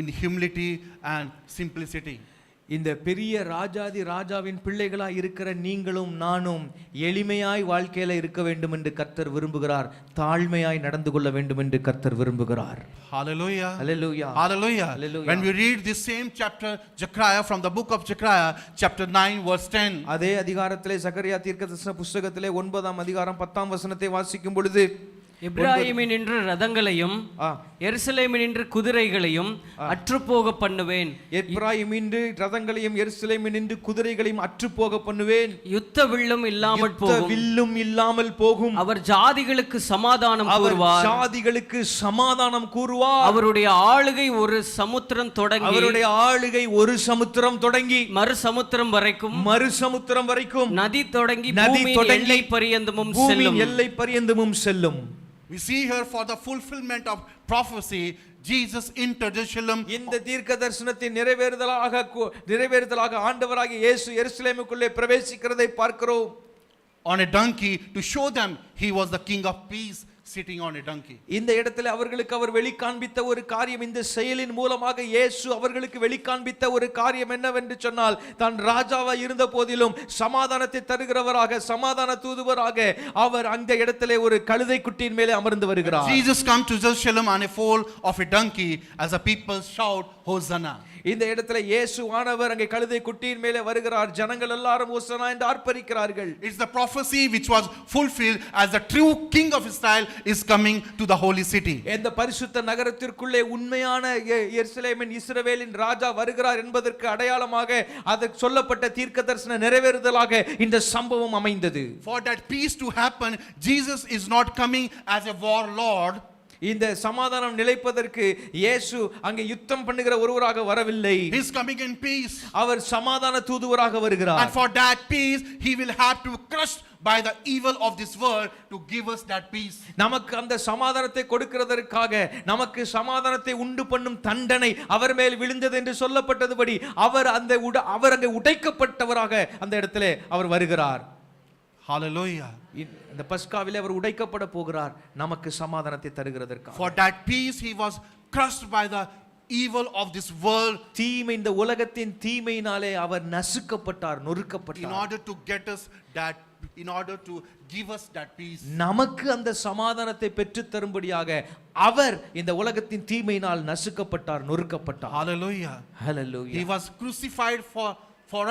in humility and simplicity. இந்த பெரிய ராஜாவின் பிள்ளைகளாய் இருக்கிற நீங்களும் நானும் எளிமையாய் வாழ்க்கையில இருக்க வேண்டும் என்று கர்த்தர் விரும்புகிறார். தாழ்மையாய் நடந்து கொள்ள வேண்டும் என்று கர்த்தர் விரும்புகிறார். Hallelujah. Hallelujah. Hallelujah. Hallelujah. When we read this same chapter, Zechariah, from the book of Zechariah, chapter 9, verse 10. அதே அதிகாரத்திலே சகரியா தீர்க்கதரிசன புத்தகத்திலே 9ஆம் அதிகாரம் 10ஆம் வசனத்தை வாசிக்கும் பொழுது, எப்ராயிமினின்று ரதங்களையும் எருசலேமினின்று குதிரைகளையும் அற்றுப்போக பண்ணுவேன். எப்ராயிமினின்று ரதங்களையும் எருசலேமினின்று குதிரைகளையும் அற்றுப்போக பண்ணுவேன். யுத்த வில்லும் இல்லாமல் போகும். வில்லும் இல்லாமல் போகும். அவர் ஜாதிகளுக்கு சமாதானம் கூறுவார். ஜாதிகளுக்கு சமாதானம் கூறுவார். அவருடைய ஆளுகை ஒரு சமுத்திரம் தொடங்கி மறு சமுத்திரம் வரைக்கும் நதி தொடங்கி பூமியின் எல்லை பரியந்தமும் செல்லும். We see here, for the fulfillment of prophecy, Jesus entered Jerusalem. இந்த தீர்க்க தரிசனத்தின் நிறைவேறுதலாக ஆண்டவராகிய இயேசு எருசலேமுக்குள்ளே பிரவேசிக்கிறதை பார்க்கிறோம். On a donkey, to show them he was the king of peace, sitting on a donkey. இந்த இடத்துல அவர்களுக்கு அவர் வெளிக்காண்பித்த ஒரு காரியம், இந்த செயலின் மூலமாக இயேசு அவர்களுக்கு வெளிக்காண்பித்த ஒரு காரியம் என்னவென்று சொன்னால், தான் ராஜாவாக இருந்த போதிலும் சமாதானத்தை தருகிறவராக, சமாதான தூதுவராக அவர் அந்த இடத்திலே ஒரு கழுதை குட்டியின் மேலே அமர்ந்து வருகிறார். Jesus come to Jerusalem on a foal of a donkey as the people shout Hosanna. இந்த இடத்துல இயேசுவானவர் அங்கே கழுதை குட்டியின் மேலே வருகிறார். ஜனங்கள் எல்லாரும் ஹோசனா என்று ஆர்ப்பரிக்கிறார்கள். It's the prophecy which was fulfilled as the true king of Israel is coming to the holy city. இந்த பரிசுத்த நகரத்திற்குள்ளே உண்மையான எருசலேமின் இஸ்ரவேலின் ராஜா வருகிறார் என்பதற்கு அடையாளமாக அது சொல்லப்பட்ட தீர்க்கதரிசன நிறைவேறுதலாக இந்த சம்பவம் அமைந்தது. For that peace to happen, Jesus is not coming as a warlord. இந்த சமாதானம் நிலைப்பதற்கு இயேசு அங்கே யுத்தம் பண்ணுகிற ஒருவராக வரவில்லை. He is coming in peace. அவர் சமாதான தூதுவராக வருகிறார். And for that peace, he will have to crush by the evil of this world to give us that peace. நமக்கு அந்த சமாதானத்தை கொடுக்கிறதற்காக நமக்கு சமாதானத்தை உண்டு பண்ணும் தண்டனை அவர் மேல் விழுந்தது என்று சொல்லப்பட்டதுபடி அவர் அங்கே உடைக்கப்பட்டவராக அந்த இடத்திலே அவர் வருகிறார். Hallelujah. இந்த பஸ்காவிலே அவர் உடைக்கப்பட போகிறார் நமக்கு சமாதானத்தை தருகிறதற்காக. For that peace he was crushed by the evil of this world. தீமை, இந்த உலகத்தின் தீமையினாலே அவர் நசுக்கப்பட்டார், நொறுக்கப்பட்டார். In order to get us that, in order to give us that peace. நமக்கு அந்த சமாதானத்தை பெற்று தரும்படியாக அவர் இந்த உலகத்தின் தீமையினால் நசுக்கப்பட்டார், நொறுக்கப்பட்டார். Hallelujah. Hallelujah. He was crucified for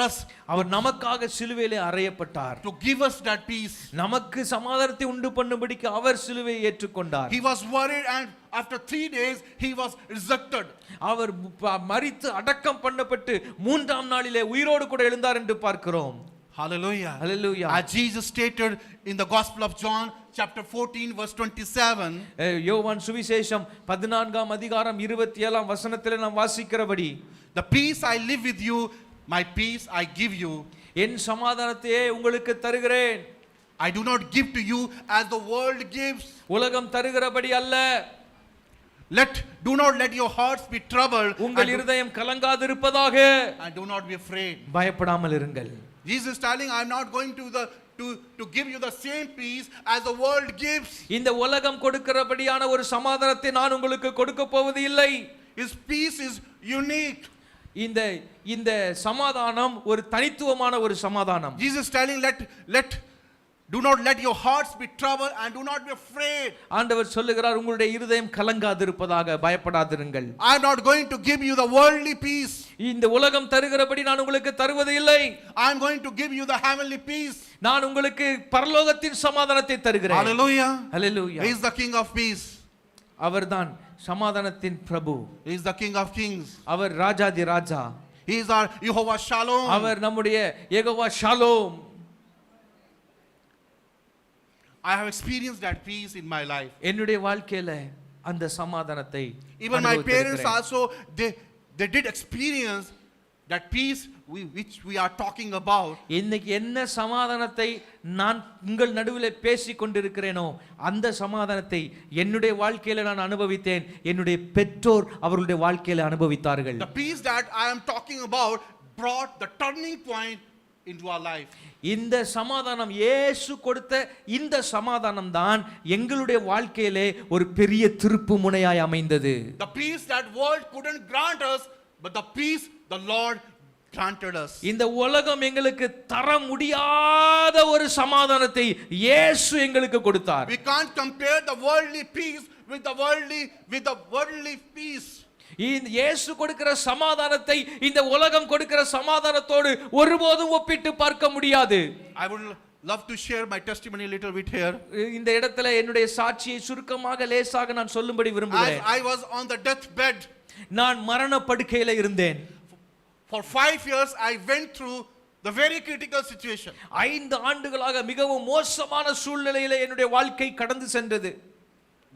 us. அவர் நமக்காக சிலுவையிலே அறையப்பட்டார். To give us that peace. நமக்கு சமாதானத்தை உண்டு பண்ணும்படிக்கு அவர் சிலுவையை ஏற்றுக்கொண்டார். He was worried and after 3 days he was resurrected. அவர் மரித்து அடக்கம் பண்ணப்பட்டு 3ஆம் நாளிலே உயிரோடு கூட எழுந்தார் என்று பார்க்கிறோம். Hallelujah. Hallelujah. As Jesus stated in the Gospel of John chapter 14 verse 27. யோவான் சுவிசேஷம் 14ஆம் அதிகாரம் 27ஆம் வசனத்திலே நாம் வாசிக்கிறபடி, The peace I live with you, my peace I give you. என் சமாதானத்தையே உங்களுக்கு தருகிறேன். I do not give to you as the world gives. உலகம் தருகிறபடி அல்ல. Do not let your hearts be troubled. உங்கள் இருதயம் கலங்காதிருப்பதாக. And do not be afraid. பயப்படாமல் இருங்கள். Jesus is telling, I am not going to give you the same peace as the world gives. இந்த உலகம் கொடுக்கிறபடியான ஒரு சமாதானத்தை நான் உங்களுக்கு கொடுக்க போவது இல்லை. His peace is unique. இந்த சமாதானம் ஒரு தனித்துவமான ஒரு சமாதானம். Jesus is telling, do not let your hearts be troubled and do not be afraid. ஆண்டவர் சொல்லுகிறார், உங்களுடைய இருதயம் கலங்காதிருப்பதாக, பயப்படாதிருங்கள். I am not going to give you the worldly peace. இந்த உலகம் தருகிறபடி நான் உங்களுக்கு தருவது இல்லை. I am going to give you the heavenly peace. நான் உங்களுக்கு பரலோகத்தின் சமாதானத்தை தருகிறேன். Hallelujah. Hallelujah. He is the King of peace. அவர்தான் சமாதானத்தின் பிரபு. He is the King of kings. Our Rajathi Raja. He is our Jehovah Shalom. அவர் நம்முடைய Jehovah Shalom. I have experienced that peace in my life. என்னுடைய வாழ்க்கையில அந்த சமாதானத்தை Even my parents also, they did experience that peace which we are talking about. இன்னைக்கு என்ன சமாதானத்தை நான் உங்கள் நடுவில் பேசிக் கொண்டிருக்கிறேனோ அந்த சமாதானத்தை என்னுடைய வாழ்க்கையில நான் அனுபவித்தேன். என்னுடைய பெற்றோர் அவர்களுடைய வாழ்க்கையில அனுபவித்தார்கள். The peace that I am talking about brought the turning point into our life. இந்த சமாதானம், இயேசு கொடுத்த இந்த சமாதானம் தான் எங்களுடைய வாழ்க்கையிலே ஒரு பெரிய திருப்பு முனையாய் அமைந்தது. The peace that world couldn't grant us, but the peace the Lord granted us. இந்த உலகம் எங்களுக்கு தர முடியாத ஒரு சமாதானத்தை இயேசு எங்களுக்கு கொடுத்தார். We can't compare the worldly peace with the worldly peace. இயேசு கொடுக்கிற சமாதானத்தை இந்த உலகம் கொடுக்கிற சமாதானத்தோடு ஒருபோதும் ஒப்பிட்டு பார்க்க முடியாது. I would love to share my testimony a little bit here. இந்த இடத்துல என்னுடைய சாட்சியை சுருக்கமாக லேசாக நான் சொல்லும்படி விரும்புகிறேன். As I was on the deathbed, நான் மரண படுக்கையில இருந்தேன். For 5 years I went through the very critical situation. 5 ஆண்டுகளாக மிகவும் மோசமான சூழ்நிலையில என்னுடைய வாழ்க்கை கடந்து சென்றது.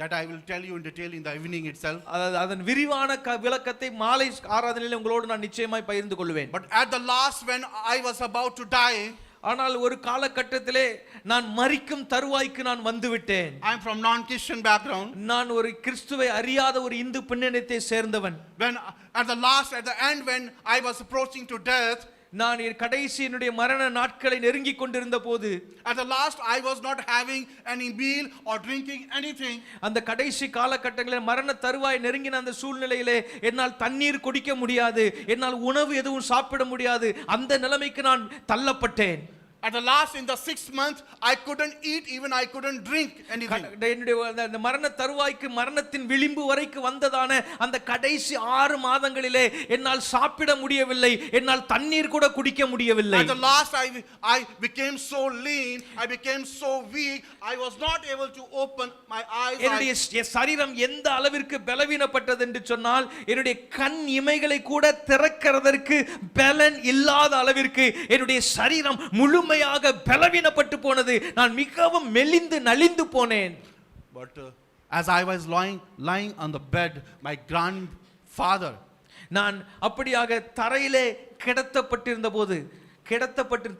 That I will tell you in detail in the evening itself. அதன் விரிவான விளக்கத்தை மாலை ஆராதனையில் உங்களோடு நான் நிச்சயமாய் பகிர்ந்து கொள்வேன். But at the last, when I was about to die, ஆனால் ஒரு காலகட்டத்திலே நான் மரிக்கும் தருவாய்க்கு நான் வந்துவிட்டேன். I am from non-Christian background. நான் ஒரு கிறிஸ்துவை அறியாத ஒரு இந்து பின்னணியத்தை சேர்ந்தவன். When at the end when I was approaching to death, நான் கடைசி என்னுடைய மரண நாட்களை நெருங்கி கொண்டிருந்த போது, at the last I was not having any meal or drinking anything. அந்த கடைசி காலகட்டங்களில் மரண தருவாய் நெருங்கின அந்த சூழ்நிலையிலே என்னால் தண்ணீர் குடிக்க முடியாது, என்னால் உணவு எதுவும் சாப்பிட முடியாது, அந்த நிலைமைக்கு நான் தள்ளப்பட்டேன். At the last, in the 6th month, I couldn't eat, even I couldn't drink anything. என்னுடைய மரண தருவாய்க்கு மரணத்தின் விளிம்பு வரைக்கும் வந்ததான அந்த கடைசி 6 மாதங்களிலே என்னால் சாப்பிட முடியவில்லை, என்னால் தண்ணீர் கூட குடிக்க முடியவில்லை. At the last, I became so lean, I became so weak, I was not able to open my eyes. என்னுடைய சரீரம் எந்த அளவிற்கு பலவீனப்பட்டது என்று சொன்னால், என்னுடைய கண் இமைகளை கூட திறக்கிறதற்கு பலன் இல்லாத அளவிற்கு என்னுடைய சரீரம் முழுமையாக பலவீனப்பட்டு போனது. நான் மிகவும் மெலிந்து நலிந்து போனேன். But as I was lying on the bed, my grandfather, நான் அப்படியாக தரையிலே கிடத்தப்பட்டிருந்த போது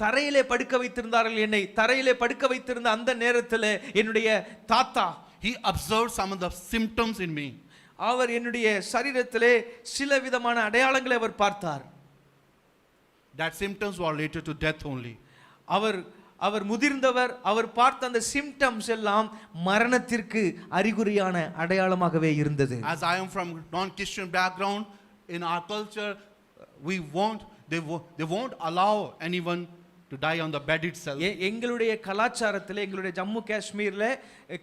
தரையிலே படுக்க வைத்திருந்தார்கள் என்னை. தரையிலே படுக்க வைத்திருந்த அந்த நேரத்தில் என்னுடைய தாத்தா, he observed some of the symptoms in me. அவர் என்னுடைய சரீரத்திலே சில விதமான அடையாளங்களை அவர் பார்த்தார். That symptoms were related to death only. அவர் முதிர்ந்தவர். அவர் பார்த்த அந்த சிம்டம்ஸ் எல்லாம் மரணத்திற்கு அறிகுறியான அடையாளமாகவே இருந்தது. As I am from non-Christian background, in our culture they won't allow anyone to die on the bed itself. எங்களுடைய கலாச்சாரத்திலே, எங்களுடைய ஜம்மு காஷ்மீர்ல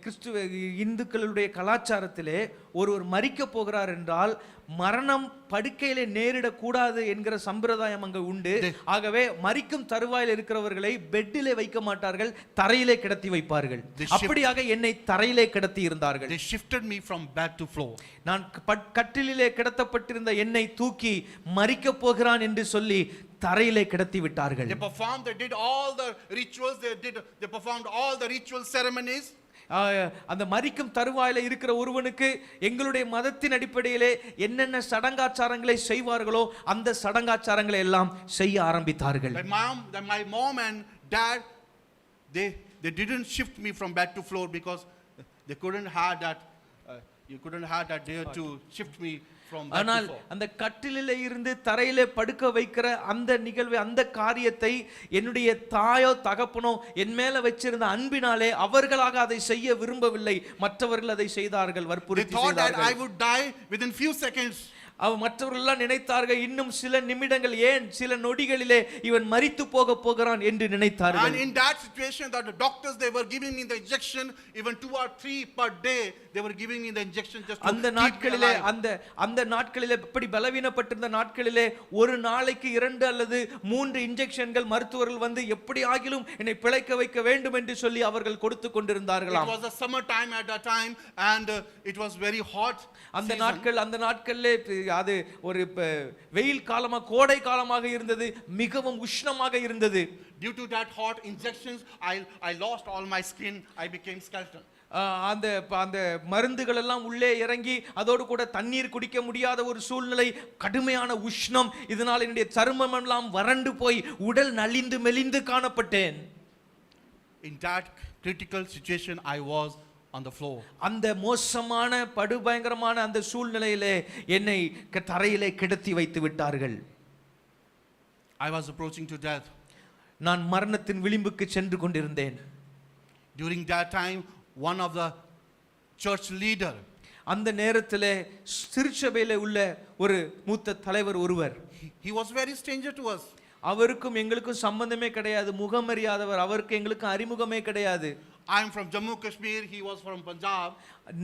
கிறிஸ்துவ இந்துக்களுடைய கலாச்சாரத்திலே ஒருவர் மரிக்க போகிறார் என்றால் மரணம் படுக்கையிலே நேரிடக்கூடாது என்கிற சம்பிரதாயம் அங்கு உண்டு. ஆகவே மரிக்கும் தருவாயில் இருக்கிறவர்களை பெட்டிலே வைக்க மாட்டார்கள், தரையிலே கிடத்தி வைப்பார்கள். அப்படியாக என்னை தரையிலே கிடத்தி இருந்தார்கள். They shifted me from bed to floor. நான் கட்டிலிலே கிடத்தப்பட்டிருந்த என்னை தூக்கி மரிக்க போகிறான் என்று சொல்லி தரையிலே கிடத்தி விட்டார்கள். They did all the rituals, they performed all the ritual ceremonies. அந்த மரிக்கும் தருவாயில இருக்கிற ஒருவனுக்கு எங்களுடைய மதத்தின் அடிப்படையிலே என்னென்ன சடங்காச்சாரங்களை செய்வார்களோ அந்த சடங்காச்சாரங்களை எல்லாம் செய்ய ஆரம்பித்தார்கள். My mom and dad, they didn't shift me from bed to floor because they couldn't have that you couldn't have that dare to shift me from bed to ஆனால் floor. அந்த கட்டிலிலே இருந்து தரையிலே படுக்க வைக்கிற அந்த நிகழ்வை, அந்த காரியத்தை என்னுடைய தாயோ தகப்பனோ என் மேல வச்சிருந்த அன்பினாலே அவர்களாக அதை செய்ய விரும்பவில்லை, மற்றவர்கள் அதை செய்தார்கள், வற்புறுத்தி செய்தார்கள். They thought that I would die within few seconds. மற்றவர்கள் எல்லாம் நினைத்தார்கள் இன்னும் சில நிமிடங்கள், ஏன் சில நொடிகளிலே இவன் மரித்து போக போகிறான் என்று நினைத்தார்கள். And in that situation that the doctors, they were giving me the injection even 2 or 3 per day, they were giving me the injection just to அந்த நாட்களிலே அந்த நாட்களிலே இப்படி பலவீனப்பட்டிருந்த நாட்களிலே ஒரு நாளைக்கு 2 அல்லது 3 இன்ஜெக்ஷன்கள் மருத்துவர்கள் வந்து எப்படி ஆகிலும் என்னை பிழைக்க வைக்க வேண்டும் என்று சொல்லி அவர்கள் கொடுத்து கொண்டிருந்தார்களாம். It was a summer time at that time and it was very hot. அந்த நாட்களிலே அது ஒரு வெயில் காலமா கோடை காலமாக இருந்தது, மிகவும் உஷ்ணமாக இருந்தது. Due to that hot injections, I lost all my skin, I became skeleton. அந்த மருந்துகள் எல்லாம் உள்ளே இறங்கி அதோடு கூட தண்ணீர் குடிக்க முடியாத ஒரு சூழ்நிலை, கடுமையான உஷ்ணம், இதனால் என்னுடைய சருமம் எல்லாம் வறண்டு போய் உடல் நலிந்து மெலிந்து காணப்பட்டேன். In that critical situation I was on the floor. அந்த மோசமான படுபயங்கரமான அந்த சூழ்நிலையிலே என்னை தரையிலே கிடத்தி வைத்து விட்டார்கள். I was approaching to death. நான் மரணத்தின் விளிம்புக்கு சென்று கொண்டிருந்தேன். During that time, one of the church leader, அந்த நேரத்திலே திருச்சபையிலே உள்ள ஒரு மூத்த தலைவர் ஒருவர், he was very stranger to us. அவருக்கும் எங்களுக்கும் சம்பந்தமே கிடையாது, முகமறியாதவர், அவருக்கு எங்களுக்கு அறிமுகமே கிடையாது. I am from Jammu Kashmir, he was from Punjab.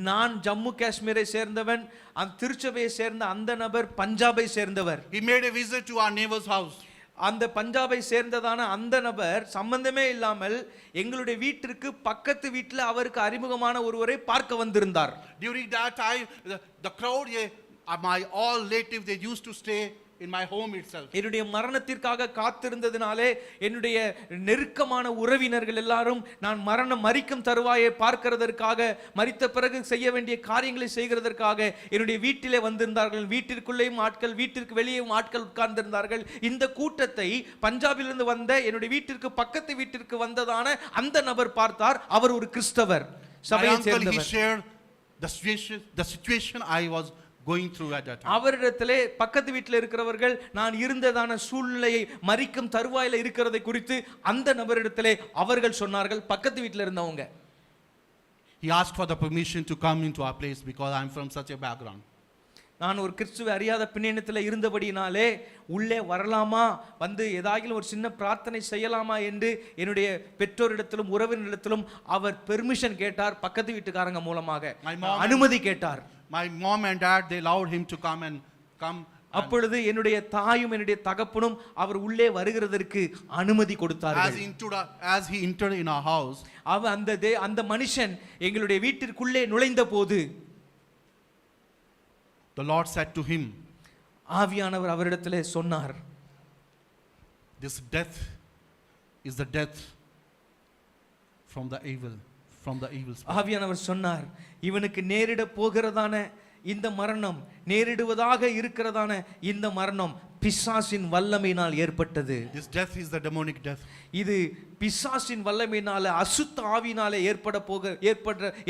நான் ஜம்மு காஷ்மீரை சேர்ந்தவன், அந்த திருச்சபையை சேர்ந்த அந்த நபர் பஞ்சாபை சேர்ந்தவர். He made a visit to our neighbor's house. அந்த பஞ்சாபை சேர்ந்ததான அந்த நபர் சம்பந்தமே இல்லாமல் எங்களுடைய வீட்டிற்கு பக்கத்து வீட்டில் அவருக்கு அறிமுகமான ஒருவரை பார்க்க வந்திருந்தார். During that time, the crowd, my all relatives, they used to stay in my home itself. என்னுடைய மரணத்திற்காக காத்திருந்ததினாலே என்னுடைய நெருக்கமான உறவினர்கள் எல்லாரும் நான் மரிக்கும் தருவாயை பார்க்கிறதற்காக, மரித்த பிறகு செய்ய வேண்டிய காரியங்களை செய்கிறதற்காக என்னுடைய வீட்டிலே வந்திருந்தார்கள். வீட்டிற்குள்ளேயும் ஆட்கள், வீட்டிற்கு வெளியேயும் ஆட்கள் உட்கார்ந்திருந்தார்கள். இந்த கூட்டத்தை பஞ்சாபிலிருந்து வந்த என்னுடைய வீட்டிற்கு பக்கத்து வீட்டிற்கு வந்ததான அந்த நபர் பார்த்தார். அவர் ஒரு கிறிஸ்தவர், சபையை சேர்ந்தவர். He shared the situation I was going through at that time. அவரிடத்திலே பக்கத்து வீட்டில் இருக்கிறவர்கள் நான் இருந்ததான சூழ்நிலையை, மரிக்கும் தருவாயில இருக்கிறதை குறித்து அந்த நபரிடத்திலே அவர்கள் சொன்னார்கள், பக்கத்து வீட்டில் இருந்தவங்க. He asked for the permission to come into our place because I am from such a background. நான் ஒரு கிறிஸ்துவ அறியாத பின்னணியில் இருந்தபடினாலே உள்ளே வரலாமா, வந்து ஏதாகிலும் ஒரு சின்ன பிரார்த்தனை செய்யலாமா என்று என்னுடைய பெற்றோரிடத்திலும் உறவினரிடத்திலும் அவர் பெர்மிஷன் கேட்டார். பக்கத்து வீட்டுக்காரங்க மூலமாக அனுமதி கேட்டார். My mom and dad, they allowed him to come. அப்பொழுது என்னுடைய தாயும் என்னுடைய தகப்பனும் அவர் உள்ளே வருகிறதற்கு அனுமதி கொடுத்தார்கள். As he entered in our house, அந்த மனுஷன் எங்களுடைய வீட்டிற்குள்ளே நுழைந்த போது the Lord said to him, ஆவியானவர் அவரிடத்திலே சொன்னார், this death is the death from the evil, from the evil spirit. ஆவியானவர் சொன்னார், இவனுக்கு நேரிட போகிறதான இந்த மரணம், நேரிடுவதாக இருக்கிறதான இந்த மரணம் பிசாசின் வல்லமையினால் ஏற்பட்டது. This death is the demonic death. இது பிசாசின் வல்லமையினால, அசுத்த ஆவியினால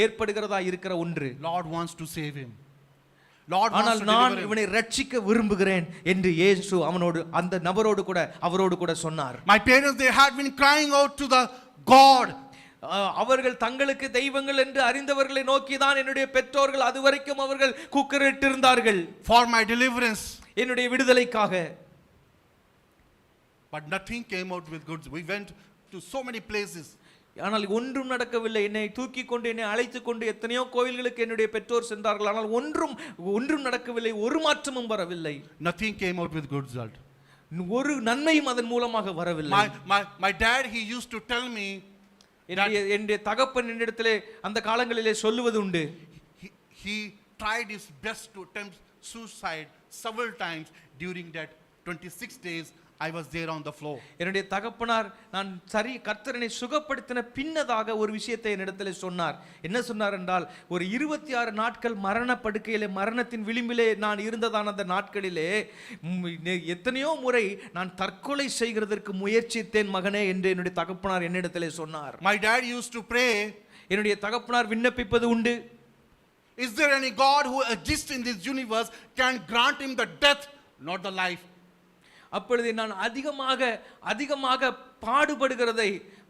ஏற்படுகிறதா இருக்கிற ஒன்று. Lord wants to save him. Lord wants ஆனால் to நான் deliver him. இவனை ரட்சிக்க விரும்புகிறேன் என்று இயேசு அந்த நபரோடு கூட அவரோடு கூட சொன்னார். My parents, they had been crying out to the God. அவர்கள் தங்களுக்கு தெய்வங்கள் என்று அறிந்தவர்களை நோக்கிதான் என்னுடைய பெற்றோர்கள் அதுவரைக்கும் அவர்கள் கூக்குரலிட்டிருந்தார்கள், For my deliverance. என்னுடைய விடுதலைக்காக. But nothing came out with goods. We went to so many places. ஆனால் ஒன்றும் நடக்கவில்லை. என்னை தூக்கி கொண்டு என்னை அழைத்து கொண்டு எத்தனையோ கோயில்களுக்கு என்னுடைய பெற்றோர் சென்றார்கள். ஆனால் ஒன்றும் நடக்கவில்லை, ஒரு மாற்றமும் வரவில்லை. Nothing came out with good result. ஒரு நன்மையும் அதன் மூலமாக வரவில்லை. My dad, he used to tell me, என்னுடைய தகப்பன் என்னிடத்திலே அந்த காலங்களிலே சொல்லுவது உண்டு, he tried his best to attempt suicide several times during that 26 days I was there on the floor. என்னுடைய தகப்பனார் நான் கர்த்தரனை சுகப்படுத்தின பின்னதாக ஒரு விஷயத்தை என்னிடத்திலே சொன்னார். என்ன சொன்னார் என்றால், ஒரு 26 நாட்கள் மரண படுக்கையிலே, மரணத்தின் விளிம்பிலே நான் இருந்ததான அந்த நாட்களிலே எத்தனையோ முறை நான் தற்கொலை செய்கிறதற்கு முயற்சித்தேன் மகனே என்று என்னுடைய தகப்பனார் என்னிடத்திலே சொன்னார். My dad used to pray. என்னுடைய தகப்பனார் விண்ணப்பிப்பது உண்டு, is there any God who exists in this universe can grant him the death, not the life? அப்பொழுது நான் அதிகமாக பாடுபடுகிறதை,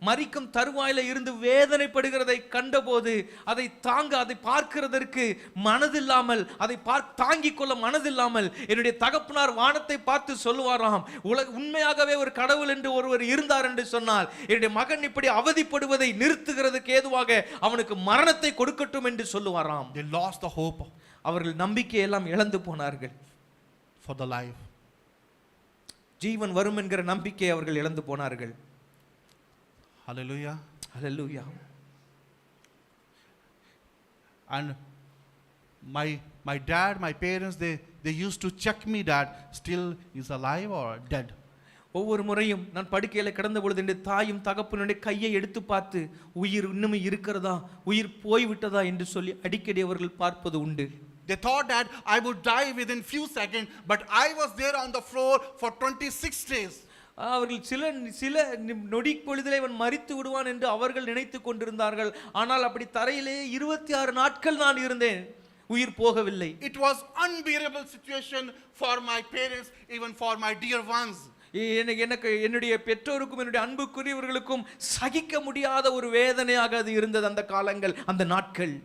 மரிக்கும் தருவாயில இருந்து வேதனைப்படுகிறதை கண்டபோது அதை பார்க்கிறதற்கு மனதில்லாமல், தாங்கிக் கொள்ள மனதில்லாமல் என்னுடைய தகப்பனார் வானத்தை பார்த்து சொல்லுவாராம், உண்மையாகவே ஒரு கடவுள் என்று ஒருவர் இருந்தார் என்று சொன்னால் என்னுடைய மகன் இப்படி அவதிப்படுவதை நிறுத்துகிறதுக்கு ஏதுவாக அவனுக்கு மரணத்தை கொடுக்கட்டும் என்று சொல்லுவாராம். They lost the hope. அவர்கள் நம்பிக்கை எல்லாம் இழந்து போனார்கள். For the life. ஜீவன் வரும் என்கிற நம்பிக்கையை அவர்கள் இழந்து போனார்கள். Hallelujah. Hallelujah. And my dad, my parents, they used to check me that still is alive or dead. ஒவ்வொரு முறையும் நான் படுக்கையில கிடந்த பொழுது என்னுடைய தாயும் தகப்பனுடைய கையை எடுத்து பார்த்து, உயிர் இன்னும் இருக்கிறதா, உயிர் போய்விட்டதா என்று சொல்லி அடிக்கடி அவர்கள் பார்ப்பது உண்டு. They thought that I would die within few seconds, but I was there on the floor for 26 days. அவர்கள் சில நொடி பொழுதிலே இவன் மரித்து விடுவான் என்று அவர்கள் நினைத்து கொண்டிருந்தார்கள். ஆனால் அப்படி தரையிலே 26 நாட்கள் நான் இருந்தேன், உயிர் போகவில்லை. It was unbearable situation for my parents, even for my dear ones. எனக்கு என்னுடைய பெற்றோருக்கும் என்னுடைய அன்புக்குரியவர்களுக்கும் சகிக்க முடியாத ஒரு வேதனையாக அது இருந்தது அந்த காலங்கள், அந்த நாட்கள்.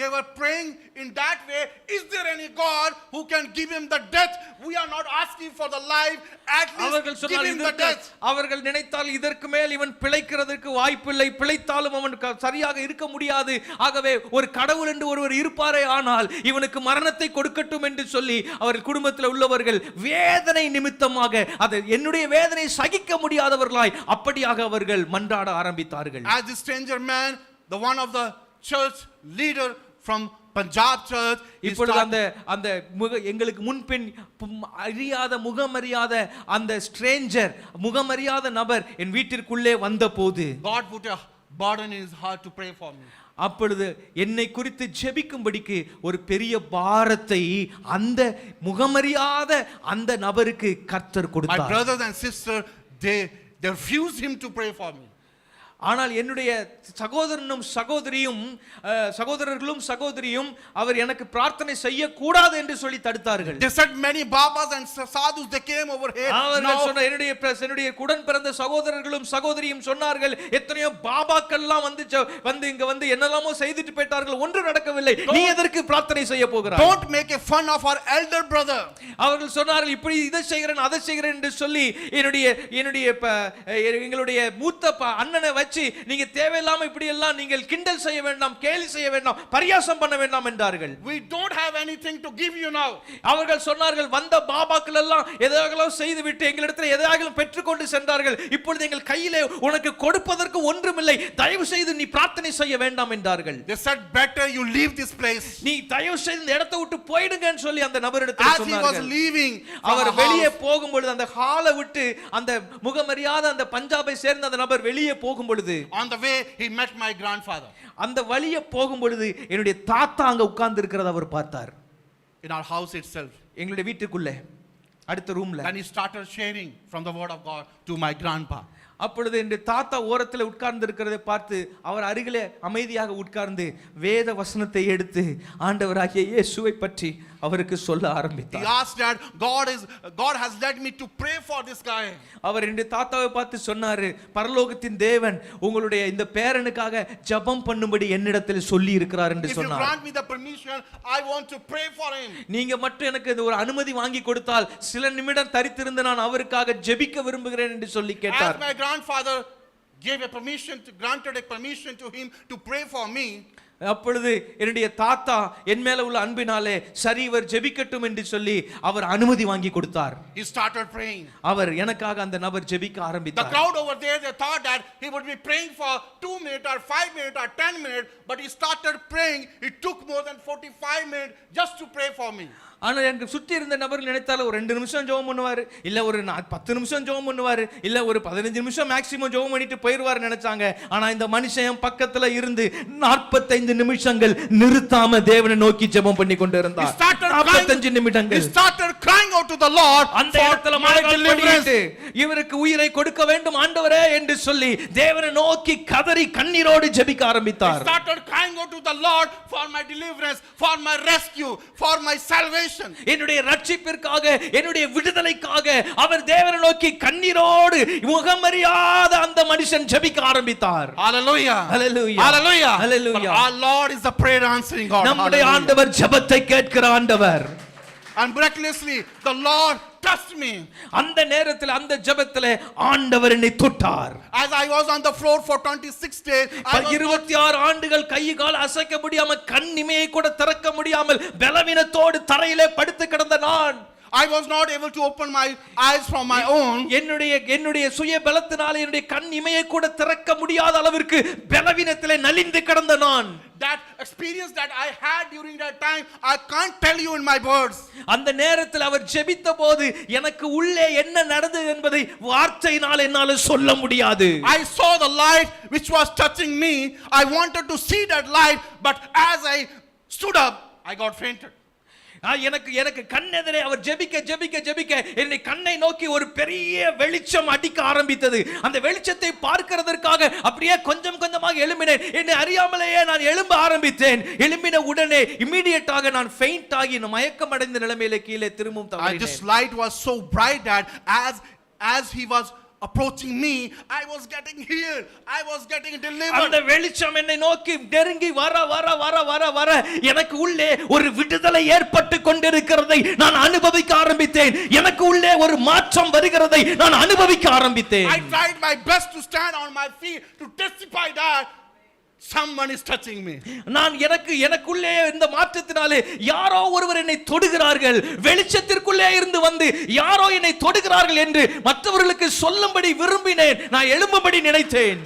They were praying in that way, is there any God who can give him the death? We are not asking for the life, at least give him the death. அவர்கள் நினைத்தால் இதற்கு மேல் இவன் பிழைக்கிறதற்கு வாய்ப்பில்லை, பிழைத்தாலும் அவன் சரியாக இருக்க முடியாது, ஆகவே ஒரு கடவுள் என்று ஒருவர் இருப்பாரே ஆனால் இவனுக்கு மரணத்தை கொடுக்கட்டும் என்று சொல்லி அவர்கள் குடும்பத்தில் உள்ளவர்கள் வேதனை நிமித்தமாக அதை என்னுடைய வேதனை சகிக்க முடியாதவர்களாய் அப்படியாக அவர்கள் மன்றாட ஆரம்பித்தார்கள். As the stranger man, the one of the church leader from Punjab church, இப்பொழுது அந்த எங்களுக்கு முன்பின் அறியாத முகமறியாத அந்த ஸ்ட்ரேஞ்சர், முகமறியாத நபர் என் வீட்டிற்குள்ளே வந்தபோது God put a burden in his heart to pray for me. அப்பொழுது என்னை குறித்து ஜெபிக்கும்படிக்கு ஒரு பெரிய பாரத்தை அந்த முகமறியாத அந்த நபருக்கு கர்த்தர் கொடுத்தார். My brothers and sisters, they refused him to pray for me. ஆனால் என்னுடைய சகோதரர்களும் சகோதரியும் அவர் எனக்கு பிரார்த்தனை செய்ய கூடாது என்று சொல்லி தடுத்தார்கள். They said many babas and sadhus, they came over here. அவர்கள் சொன்ன என்னுடைய உடன் பிறந்த சகோதரர்களும் சகோதரியும் சொன்னார்கள், எத்தனையோ பாபாக்கள்லாம் வந்து இங்க வந்து என்னெல்லாமோ செய்துட்டு போயிட்டார்கள், ஒன்று நடக்கவில்லை, நீ எதற்கு பிரார்த்தனை செய்ய போகிறாய்? Don't make a fun of our elder brother. அவர்கள் சொன்னார்கள், இப்படி இதை செய்கிறேன் அதை செய்கிறேன் என்று சொல்லி எங்களுடைய மூத்த அண்ணனை வச்சு நீங்க தேவையில்லாம இப்படி எல்லாம் நீங்கள் கிண்டல் செய்ய வேண்டாம், கேலி செய்ய வேண்டாம், பரியாசம் பண்ண வேண்டாம் என்றார்கள். We don't have anything to give you now. அவர்கள் சொன்னார்கள், வந்த பாபாக்கள் எல்லாம் எதையாகலாம் செய்து விட்டு எங்களிடத்தில் எதையாகலாம் பெற்றுக்கொண்டு சென்றார்கள், இப்பொழுது எங்கள் கையிலே உனக்கு கொடுப்பதற்கு ஒன்றுமில்லை, தயவு செய்து நீ பிரார்த்தனை செய்ய வேண்டாம் என்றார்கள். They said better you leave this place. நீ தயவு செய்து இந்த இடத்தை விட்டு போயிடுங்கன்னு சொல்லி அந்த நபரிடத்தில் சொன்னார்கள். As he was leaving, அவர் வெளியே போகும்பொழுது, அந்த ஹாலை விட்டு அந்த முகமறியாத அந்த பஞ்சாபை சேர்ந்த அந்த நபர் வெளியே போகும்பொழுது பொழுது on the way he met my grandfather. அந்த வழியே போகும் பொழுது என்னுடைய தாத்தா அங்க உட்கார்ந்து இருக்கிறத அவர் பார்த்தார். In our house itself. எங்களுடைய வீட்டுக்குள்ள அடுத்த ரூம்ல. Then he started sharing from the word of God to my grandpa. அப்பொழுது என்னுடைய தாத்தா ஓரத்தில் உட்கார்ந்து இருக்கிறதை பார்த்து அவர் அருகிலே அமைதியாக உட்கார்ந்து வேத வசனத்தை எடுத்து ஆண்டவராகிய இயேசுவை பற்றி அவருக்கு சொல்ல ஆரம்பித்தார். He asked that God has led me to pray for this guy. அவர் என்னுடைய தாத்தாவை பார்த்து சொன்னாரு, பரலோகத்தின் தேவன் உங்களுடைய இந்த பேரனுக்காக ஜெபம் பண்ணும்படி என்னிடத்தில் சொல்லி இருக்கிறார் என்று சொன்னார். If you grant me the permission, I want to pray for him. நீங்க மட்டும் எனக்கு ஒரு அனுமதி வாங்கி கொடுத்தால் சில நிமிடம் தரித்திருந்து நான் அவருக்காக ஜெபிக்க விரும்புகிறேன் என்று சொல்லி கேட்டார். As my grandfather granted a permission to him to pray for me. அப்பொழுது என்னுடைய தாத்தா என் மேல உள்ள அன்பினாலே சரி இவர் ஜெபிக்கட்டும் என்று சொல்லி அவர் அனுமதி வாங்கி கொடுத்தார். He started praying. அவர் எனக்காக அந்த நபர் ஜெபிக்க ஆரம்பித்தார். The crowd over there, they thought that he would be praying for 2 minutes or 5 minutes or 10 minutes, but he started praying. It took more than 45 minutes just to pray for me. ஆனா எனக்கு சுற்றி இருந்த நபர்கள் நினைத்தால ஒரு 2 நிமிஷம் ஜெபம் பண்ணுவாரு, இல்ல ஒரு 10 நிமிஷம் ஜெபம் பண்ணுவாரு, இல்ல ஒரு 15 நிமிஷம் மேக்ஸிமம் ஜெபம் பண்ணிட்டு போயிடுவாரு நினைச்சாங்க. ஆனா இந்த மனுஷன் பக்கத்துல இருந்து 45 நிமிஷங்கள் நிறுத்தாம தேவனை நோக்கி ஜெபம் பண்ணி கொண்டு இருந்தார். 45 நிமிடங்கள். He started crying out to the Lord. அந்த இடத்துல மலைகள் படிட்டு இவருக்கு உயிரை கொடுக்க வேண்டும் ஆண்டவரே என்று சொல்லி தேவனை நோக்கி கதறி கண்ணீரோடு ஜெபிக்க ஆரம்பித்தார். He started crying out to the Lord for my deliverance, for my rescue, for my salvation. என்னுடைய ரட்சிப்பிற்காக என்னுடைய விடுதலைக்காக அவர் தேவனை நோக்கி கண்ணீரோடு முகமறியாத அந்த மனுஷன் ஜெபிக்க ஆரம்பித்தார். Hallelujah. Hallelujah. Hallelujah. Hallelujah. Our Lord is the prayer answering God. நம்முடைய ஆண்டவர் ஜெபத்தை கேட்கிற ஆண்டவர். And miraculously the Lord touched me. அந்த நேரத்தில் அந்த ஜெபத்திலே ஆண்டவர் என்னை தொட்டார். As I was on the floor for 26 days, 26 ஆண்டுகள் கை கால் அசைக்க முடியாமல் கண் இமையை கூட திறக்க முடியாமல் பலவீனத்தோடு தரையிலே படுத்து கிடந்த நான் I was not able to open my eyes from my own. என்னுடைய சுய பலத்தினால என்னுடைய கண் இமையை கூட திறக்க முடியாத அளவிற்கு பலவீனத்திலே நலிந்து கிடந்த நான். That experience that I had during that time, I can't tell you in my words. அந்த நேரத்தில் அவர் ஜெபித்தபோது எனக்கு உள்ளே என்ன நடந்தது என்பதை வார்த்தையினால் என்னால சொல்ல முடியாது. I saw the light which was touching me. I wanted to see that light, but as I stood up, I got fainted. எனக்கு கண்ணெதிரே அவர் ஜெபிக்க என்னை கண்ணை நோக்கி ஒரு பெரிய வெளிச்சம் அடிக்க ஆரம்பித்தது. அந்த வெளிச்சத்தை பார்க்கிறதற்காக அப்படியே கொஞ்சம் கொஞ்சமாக எழும்பினேன். என்னை அறியாமலேயே நான் எழும்ப ஆரம்பித்தேன். எழும்பின உடனே இமிடியேட்டாக நான் ஃபெயிண்ட் ஆகி மயக்கம் அடைந்த நிலைமையிலே கீழே திரும்பவும் தவறினேன். This light was so bright that as he was approaching me, I was getting healed, I was getting delivered. அந்த வெளிச்சம் என்னை நோக்கி நெருங்கி வர எனக்கு உள்ளே ஒரு விடுதலை ஏற்பட்டு கொண்டிருக்கிறதை நான் அனுபவிக்க ஆரம்பித்தேன். எனக்கு உள்ளே ஒரு மாற்றம் வருகிறதை நான் அனுபவிக்க ஆரம்பித்தேன். I tried my best to stand on my feet to testify that someone is touching me. நான் எனக்குள்ளே இந்த மாற்றத்தினாலே யாரோ ஒருவர் என்னை தொடுகிறார்கள், வெளிச்சத்திற்குள்ளே இருந்து வந்து யாரோ என்னை தொடுகிறார்கள் என்று மற்றவர்களுக்கு சொல்லும்படி விரும்பினேன். நான் எழும்படி நினைத்தேன்.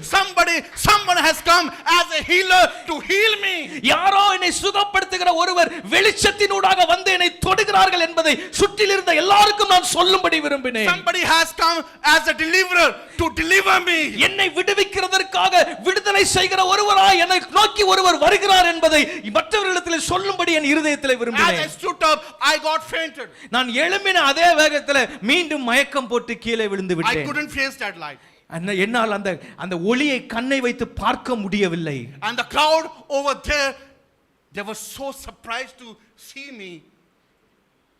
Someone has come as a healer to heal me. யாரோ என்னை சுகப்படுத்துகிற ஒருவர் வெளிச்சத்தினூடாக வந்து என்னை தொடுகிறார்கள் என்பதை சுற்றில் இருந்த எல்லாருக்கும் நான் சொல்லும்படி விரும்பினேன். Somebody has come as a deliverer to deliver me. என்னை விடுவிக்கிறதற்காக விடுதலை செய்கிற ஒருவர் என்னை நோக்கி ஒருவர் வருகிறார் என்பதை மற்றவர்களிடத்தில் சொல்லும்படி என் இருதயத்தில் விரும்பினேன். As I stood up, I got fainted. நான் எழும்பின அதே வேகத்தில் மீண்டும் மயக்கம் போட்டு கீழே விழுந்து விட்டேன். I couldn't face that light. என்னால் அந்த ஒளியை கண்ணை வைத்து பார்க்க முடியவில்லை. And the crowd over there, they were so surprised to see me.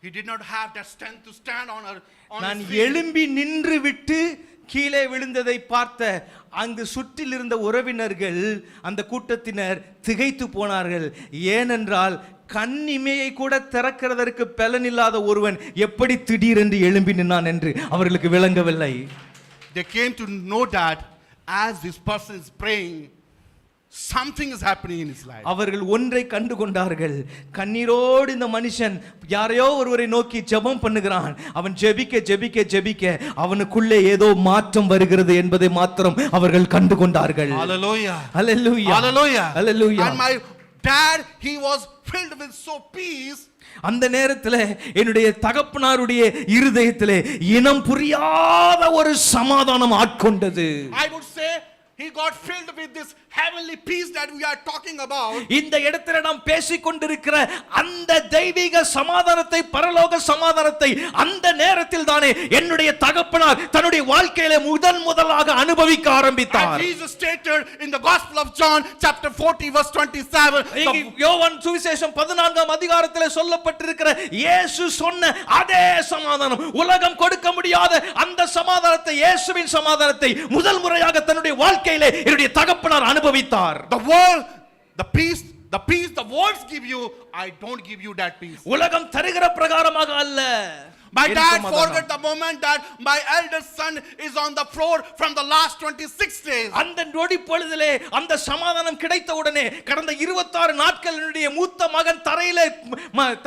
He did not have that strength to stand on his feet. நான் எழும்பி நின்று விட்டு கீழே விழுந்ததை பார்த்த அங்கு சுற்றில் இருந்த உறவினர்கள் அந்த கூட்டத்தினர் திகைத்து போனார்கள். ஏனென்றால் கண் இமையை கூட திறக்கிறதற்கு பலனில்லாத ஒருவன் எப்படி திடீரென்று எழும்பி நின்னான் என்று அவர்களுக்கு விளங்கவில்லை. They came to know that as this person is praying, something is happening in his life. அவர்கள் ஒன்றை கண்டு கொண்டார்கள். கண்ணீரோடு இந்த மனுஷன் யாரையோ ஒருவரை நோக்கி ஜெபம் பண்ணுகிறான். அவன் ஜெபிக்க அவனுக்குள்ளே ஏதோ மாற்றம் வருகிறது என்பதை மாத்திரம் அவர்கள் கண்டு கொண்டார்கள். Hallelujah. Hallelujah. Hallelujah. Hallelujah. And my dad, he was filled with so peace. அந்த நேரத்தில் என்னுடைய தகப்பனாருடைய இருதயத்திலே இனம் புரியாத ஒரு சமாதானம் ஆட்கொண்டது. I would say he got filled with this heavenly peace that we are talking about. இந்த இடத்துல நாம் பேசிக் கொண்டிருக்கிற அந்த தெய்வீக சமாதானத்தை, பரலோக சமாதானத்தை அந்த நேரத்தில் தானே என்னுடைய தகப்பனார் தன்னுடைய வாழ்க்கையிலே முதலாக அனுபவிக்க ஆரம்பித்தார். And Jesus stated in the Gospel of John chapter 40 verse 27. யோவான் சுவிசேஷம் 14ஆம் அதிகாரத்திலே சொல்லப்பட்டிருக்கிற இயேசு சொன்ன அதே சமாதானம், உலகம் கொடுக்க முடியாத அந்த சமாதானத்தை, இயேசுவின் சமாதானத்தை முதல் முறையாக தன்னுடைய வாழ்க்கையிலே என்னுடைய தகப்பனார் அனுபவித்தார். The world, the peace the world give you, I don't give you that peace. உலகம் தருகிற பிரகாரமாக அல்ல. My dad forgot the moment that my eldest son is on the floor from the last 26 days. அந்த நொடி பொழுதிலே அந்த சமாதானம் கிடைத்த உடனே கடந்த 26 நாட்கள் என்னுடைய மூத்த மகன்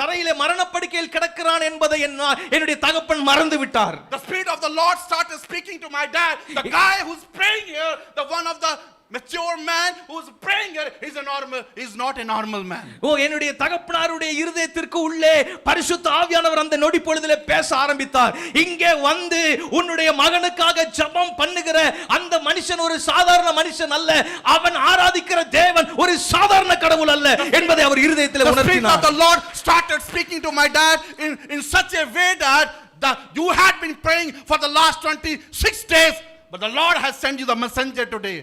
தரையிலே மரணப்படுக்கையில் கிடக்கிறான் என்பதை என்னுடைய தகப்பன் மறந்து விட்டார். The spirit of the Lord started speaking to my dad. The guy who's praying here, the one of the mature man who's praying here is not a normal man. என்னுடைய தகப்பனாருடைய இருதயத்திற்கு உள்ளே பரிசுத்த ஆவியானவர் அந்த நொடி பொழுதிலே பேச ஆரம்பித்தார். இங்கே வந்து உன்னுடைய மகனுக்காக ஜெபம் பண்ணுகிற அந்த மனுஷன் ஒரு சாதாரண மனுஷன் அல்ல, அவன் ஆராதிக்கிற தேவன் ஒரு சாதாரண கடவுள் அல்ல என்பதை அவர் இருதயத்திலே உணர்த்தினார். The Lord started speaking to my dad in such a way that you had been praying for the last 26 days, but the Lord has sent you the messenger today.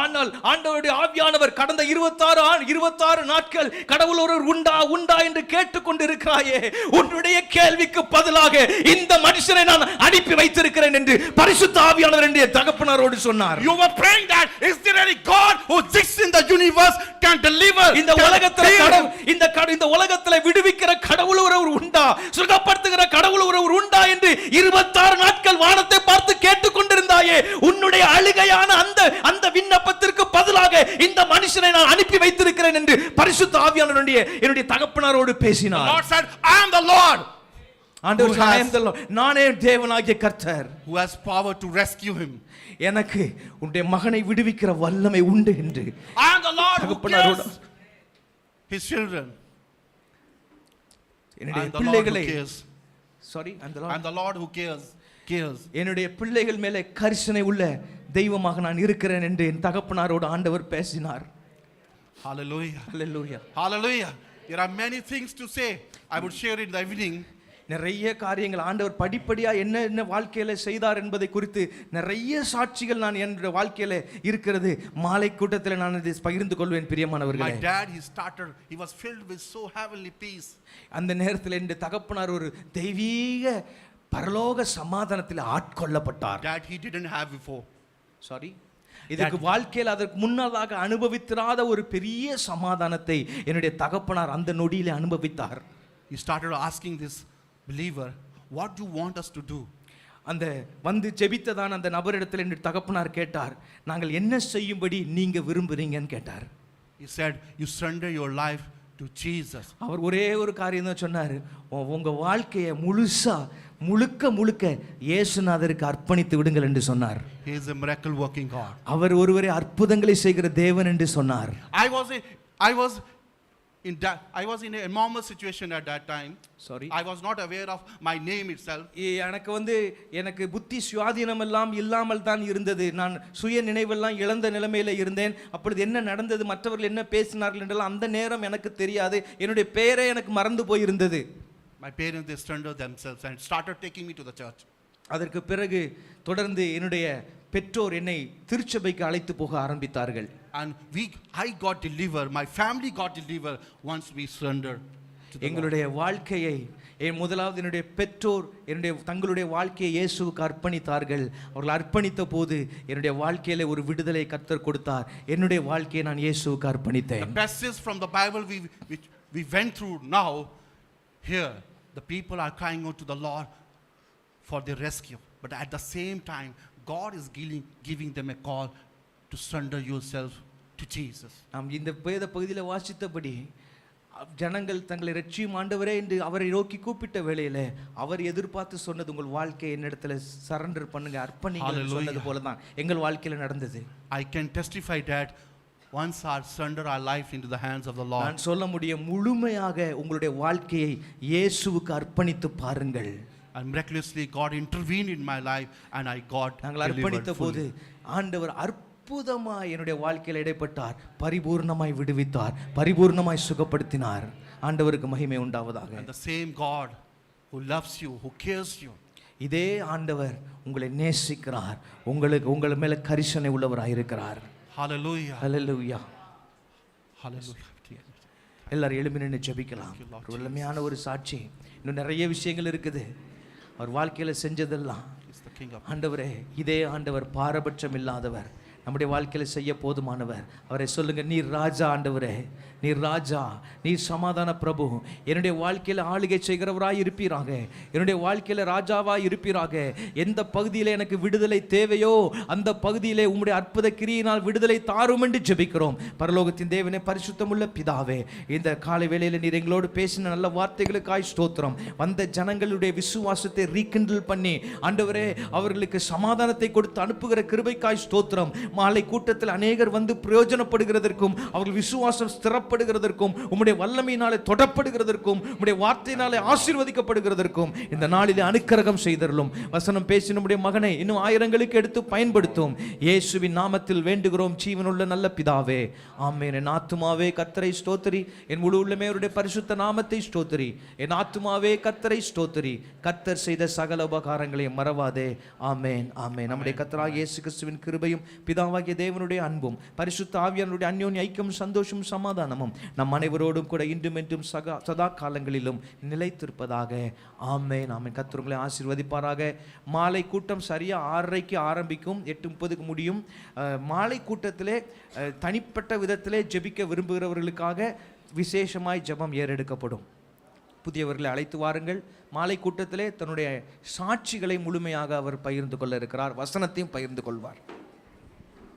ஆனால் ஆண்டவருடைய ஆவியானவர் கடந்த 26 நாட்கள் கடவுள் ஒருவர் உண்டா என்று கேட்டுக்கொண்டிருக்கிறாயே, உன்னுடைய கேள்விக்கு பதிலாக இந்த மனுஷனை நான் அனுப்பி வைத்திருக்கிறேன் என்று பரிசுத்த ஆவியானவர் என்னுடைய தகப்பனாரோடு சொன்னார். You were praying that is there any God who exists in the universe can deliver? இந்த உலகத்திலே விடுவிக்கிற கடவுள் ஒருவர் உண்டா, சுகப்படுத்துகிற கடவுள் ஒருவர் உண்டா என்று 26 நாட்கள் வானத்தை பார்த்து கேட்டுக்கொண்டிருந்தாயே, உன்னுடைய அழுகையான அந்த விண்ணப்பத்திற்கு பதிலாக இந்த மனுஷனை நான் அனுப்பி வைத்திருக்கிறேன் என்று பரிசுத்த ஆவியானவர் என்னுடைய தகப்பனாரோடு பேசினார். The Lord said, I am the Lord. ஆண்டவர், I am the Lord. நானே தேவனாகிய கர்த்தர். Who has power to rescue him. எனக்கு உன்னுடைய மகனை விடுவிக்கிற வல்லமை உண்டு என்று. I am the Lord who cares his children. என்னுடைய பிள்ளைகளை I'm the Lord who cares. என்னுடைய பிள்ளைகள் மேலே கரிசனை உள்ள தெய்வமாக நான் இருக்கிறேன் என்று என் தகப்பனாரோடு ஆண்டவர் பேசினார். Hallelujah. Hallelujah. Hallelujah. There are many things to say. I would share in the evening. நிறைய காரியங்கள் ஆண்டவர் படிப்படியா என்ன வாழ்க்கையில செய்தார் என்பதை குறித்து நிறைய சாட்சிகள் நான் என்னுடைய வாழ்க்கையில இருக்கிறது. மாலை கூட்டத்தில் நான் இதை பகிர்ந்து கொள்வேன் பிரியமானவர்களே. My dad, he was filled with so heavenly peace. அந்த நேரத்தில் என் தகப்பனார் ஒரு தெய்வீக பரலோக சமாதானத்தில் ஆட்கொள்ளப்பட்டார். That he didn't have before. இதற்கு வாழ்க்கையில் அதற்கு முன்னதாக அனுபவித்திராத ஒரு பெரிய சமாதானத்தை என்னுடைய தகப்பனார் அந்த நொடியிலே அனுபவித்தார். He started asking this believer, what do you want us to do? அந்த வந்து ஜெபித்ததான் அந்த நபரிடத்தில் என்னுடைய தகப்பனார் கேட்டார், நாங்கள் என்ன செய்யும்படி நீங்க விரும்புறீங்கன்னு கேட்டார். He said, you surrender your life to Jesus. அவர் ஒரே ஒரு காரியம் தான் சொன்னார், உங்க வாழ்க்கையை முழுக்க இயேசுநாதருக்கு அர்ப்பணித்து விடுங்கள் என்று சொன்னார். He is a miracle working God. அவர் ஒருவரே அற்புதங்களை செய்கிற தேவன் என்று சொன்னார். I was in a enormous situation at that time. I was not aware of my name itself. எனக்கு புத்தி சுயாதீனம் எல்லாம் இல்லாமல் தான் இருந்தது. நான் சுய நினைவெல்லாம் இழந்த நிலைமையில இருந்தேன். அப்பொழுது என்ன நடந்தது, மற்றவர்கள் என்ன பேசினார்கள் என்றெல்லாம் அந்த நேரம் எனக்கு தெரியாது. என்னுடைய பெயரே எனக்கு மறந்து போயிருந்தது. My parents, they surrendered themselves and started taking me to the church. அதற்கு பிறகு தொடர்ந்து என்னுடைய பெற்றோர் என்னை திருச்சபைக்கு அழைத்து போக ஆரம்பித்தார்கள். And I got delivered, my family got delivered once we surrendered to the எங்களுடைய வாழ்க்கையை முதலாவது என்னுடைய பெற்றோர் தங்களுடைய வாழ்க்கையை இயேசுவுக்கு அர்ப்பணித்தார்கள். அவர்கள் அர்ப்பணித்த போது என்னுடைய வாழ்க்கையில ஒரு விடுதலை கர்த்தர் கொடுத்தார். என்னுடைய வாழ்க்கையை நான் இயேசுவுக்கு அர்ப்பணித்தேன். The passage from the Bible we went through now, here the people are crying out to the Lord for their rescue, but at the same time God is giving them a call to surrender yourself to Jesus. நாம் இந்த வேத பகுதியில் வாசித்தபடி ஜனங்கள் தங்களை ரட்சியும் ஆண்டவரே என்று அவரை நோக்கி கூப்பிட்ட வேளையில அவர் எதிர்பார்த்து சொன்னது, உங்கள் வாழ்க்கையை என்னிடத்துல சரண்டர் பண்ணுங்க, அர்ப்பணிங்க சொன்னது போல தான் எங்கள் வாழ்க்கையில நடந்தது. I can testify that once I surrender our life into the hands of the Lord. நான் சொல்ல முடியும், முழுமையாக உங்களுடைய வாழ்க்கையை இயேசுவுக்கு அர்ப்பணித்து பாருங்கள். And miraculously God intervened in my life and I got நாங்கள் அர்ப்பணித்த போது ஆண்டவர் அற்புதமாய் என்னுடைய வாழ்க்கையில் இடைப்பட்டார், பரிபூர்ணமாய் விடுவித்தார், பரிபூர்ணமாய் சுகப்படுத்தினார். ஆண்டவருக்கு மகிமை உண்டாவதாக. And the same God who loves you, who cares you, இதே ஆண்டவர் உங்களை நேசிக்கிறார், உங்கள் மேல கரிசனை உள்ளவராய் இருக்கிறார். hallelujah, ஹல்லேலூயா. hallelujah. எல்லாரும் எழும்பி நின்று ஜெபிக்கலாம். ஒரு வல்லமையான ஒரு சாட்சி. இன்னும் நிறைய விஷயங்கள் இருக்குது அவர் வாழ்க்கையில செஞ்சதெல்லாம். ஆண்டவரே, இதே ஆண்டவர் பாரபட்சம் இல்லாதவர், நம்முடைய வாழ்க்கையில செய்ய போதுமானவர். அவரை சொல்லுங்க, நீர் ராஜா ஆண்டவரே, நீர் ராஜா, நீர் சமாதான பிரபு, என்னுடைய வாழ்க்கையில ஆளுகை செய்கிறவராய் இருப்பீராக, என்னுடைய வாழ்க்கையில ராஜாவாய் இருப்பீராக. எந்த பகுதியில எனக்கு விடுதலை தேவையோ அந்த பகுதியிலே உம்முடைய அற்புத கிரியினால் விடுதலை தாரும் என்று ஜெபிக்கிறோம். பரலோகத்தின் தேவனே, பரிசுத்தமுள்ள பிதாவே, இந்த காலை வேளையில நீர் எங்களோடு பேசின நல்ல வார்த்தைகளுக்காய் ஸ்தோத்திரம். வந்த ஜனங்களுடைய விசுவாசத்தை ரீகிண்டில் பண்ணி ஆண்டவரே அவர்களுக்கு சமாதானத்தை கொடுத்து அனுப்புகிற கிருபைக்காய் ஸ்தோத்திரம். மாலை கூட்டத்தில் அநேகர் வந்து பிரயோஜனப்படுகிறதற்கும் அவர்கள் விசுவாசம் ஸ்திரப்படுகிறதற்கும் உம்முடைய வல்லமையினாலே தொடப்படுகிறதற்கும் உம்முடைய வார்த்தையினாலே ஆசீர்வதிக்கப்படுகிறதற்கும் இந்த நாளிலே அனுக்கிரகம் செய்தருளும். வசனம் பேசி நம்முடைய மகனை இன்னும் ஆயிரங்களுக்கு எடுத்து பயன்படுத்தும். இயேசுவின் நாமத்தில் வேண்டுகிறோம் ஜீவனுள்ள நல்ல பிதாவே, ஆமென். என் ஆத்துமாவே கர்த்தரை ஸ்தோத்திரி, என் முழு உள்ளமே அவருடைய பரிசுத்த நாமத்தை ஸ்தோத்திரி. என் ஆத்துமாவே கர்த்தரை ஸ்தோத்திரி, கர்த்தர் செய்த சகல உபகாரங்களையும் மறவாதே. ஆமென், ஆமென். நம்முடைய கர்த்தராகிய இயேசு கிறிஸ்துவின் கிருபையும் பிதாவாகிய தேவனுடைய அன்பும் பரிசுத்த ஆவியானவருடைய அந்யோன்ய ஐக்கியம் சந்தோஷம் சமாதானமும் நம் அனைவரோடும் கூட இன்றும் என்றும் சதா காலங்களிலும் நிலைத்திருப்பதாக. ஆமென், ஆமென். கர்த்தர் உங்களை ஆசீர்வதிப்பாராக. மாலை கூட்டம் சரியா 6:30 ஆரம்பிக்கும், 8:30 முடியும். மாலை கூட்டத்திலே தனிப்பட்ட விதத்திலே ஜெபிக்க விரும்புகிறவர்களுக்காக விசேஷமாய் ஜெபம் ஏறெடுக்கப்படும். புதியவர்களை அழைத்து வாருங்கள். மாலை கூட்டத்திலே தன்னுடைய சாட்சிகளை முழுமையாக அவர் பகிர்ந்து கொள்ள இருக்கிறார், வசனத்தையும் பகிர்ந்து கொள்வார்.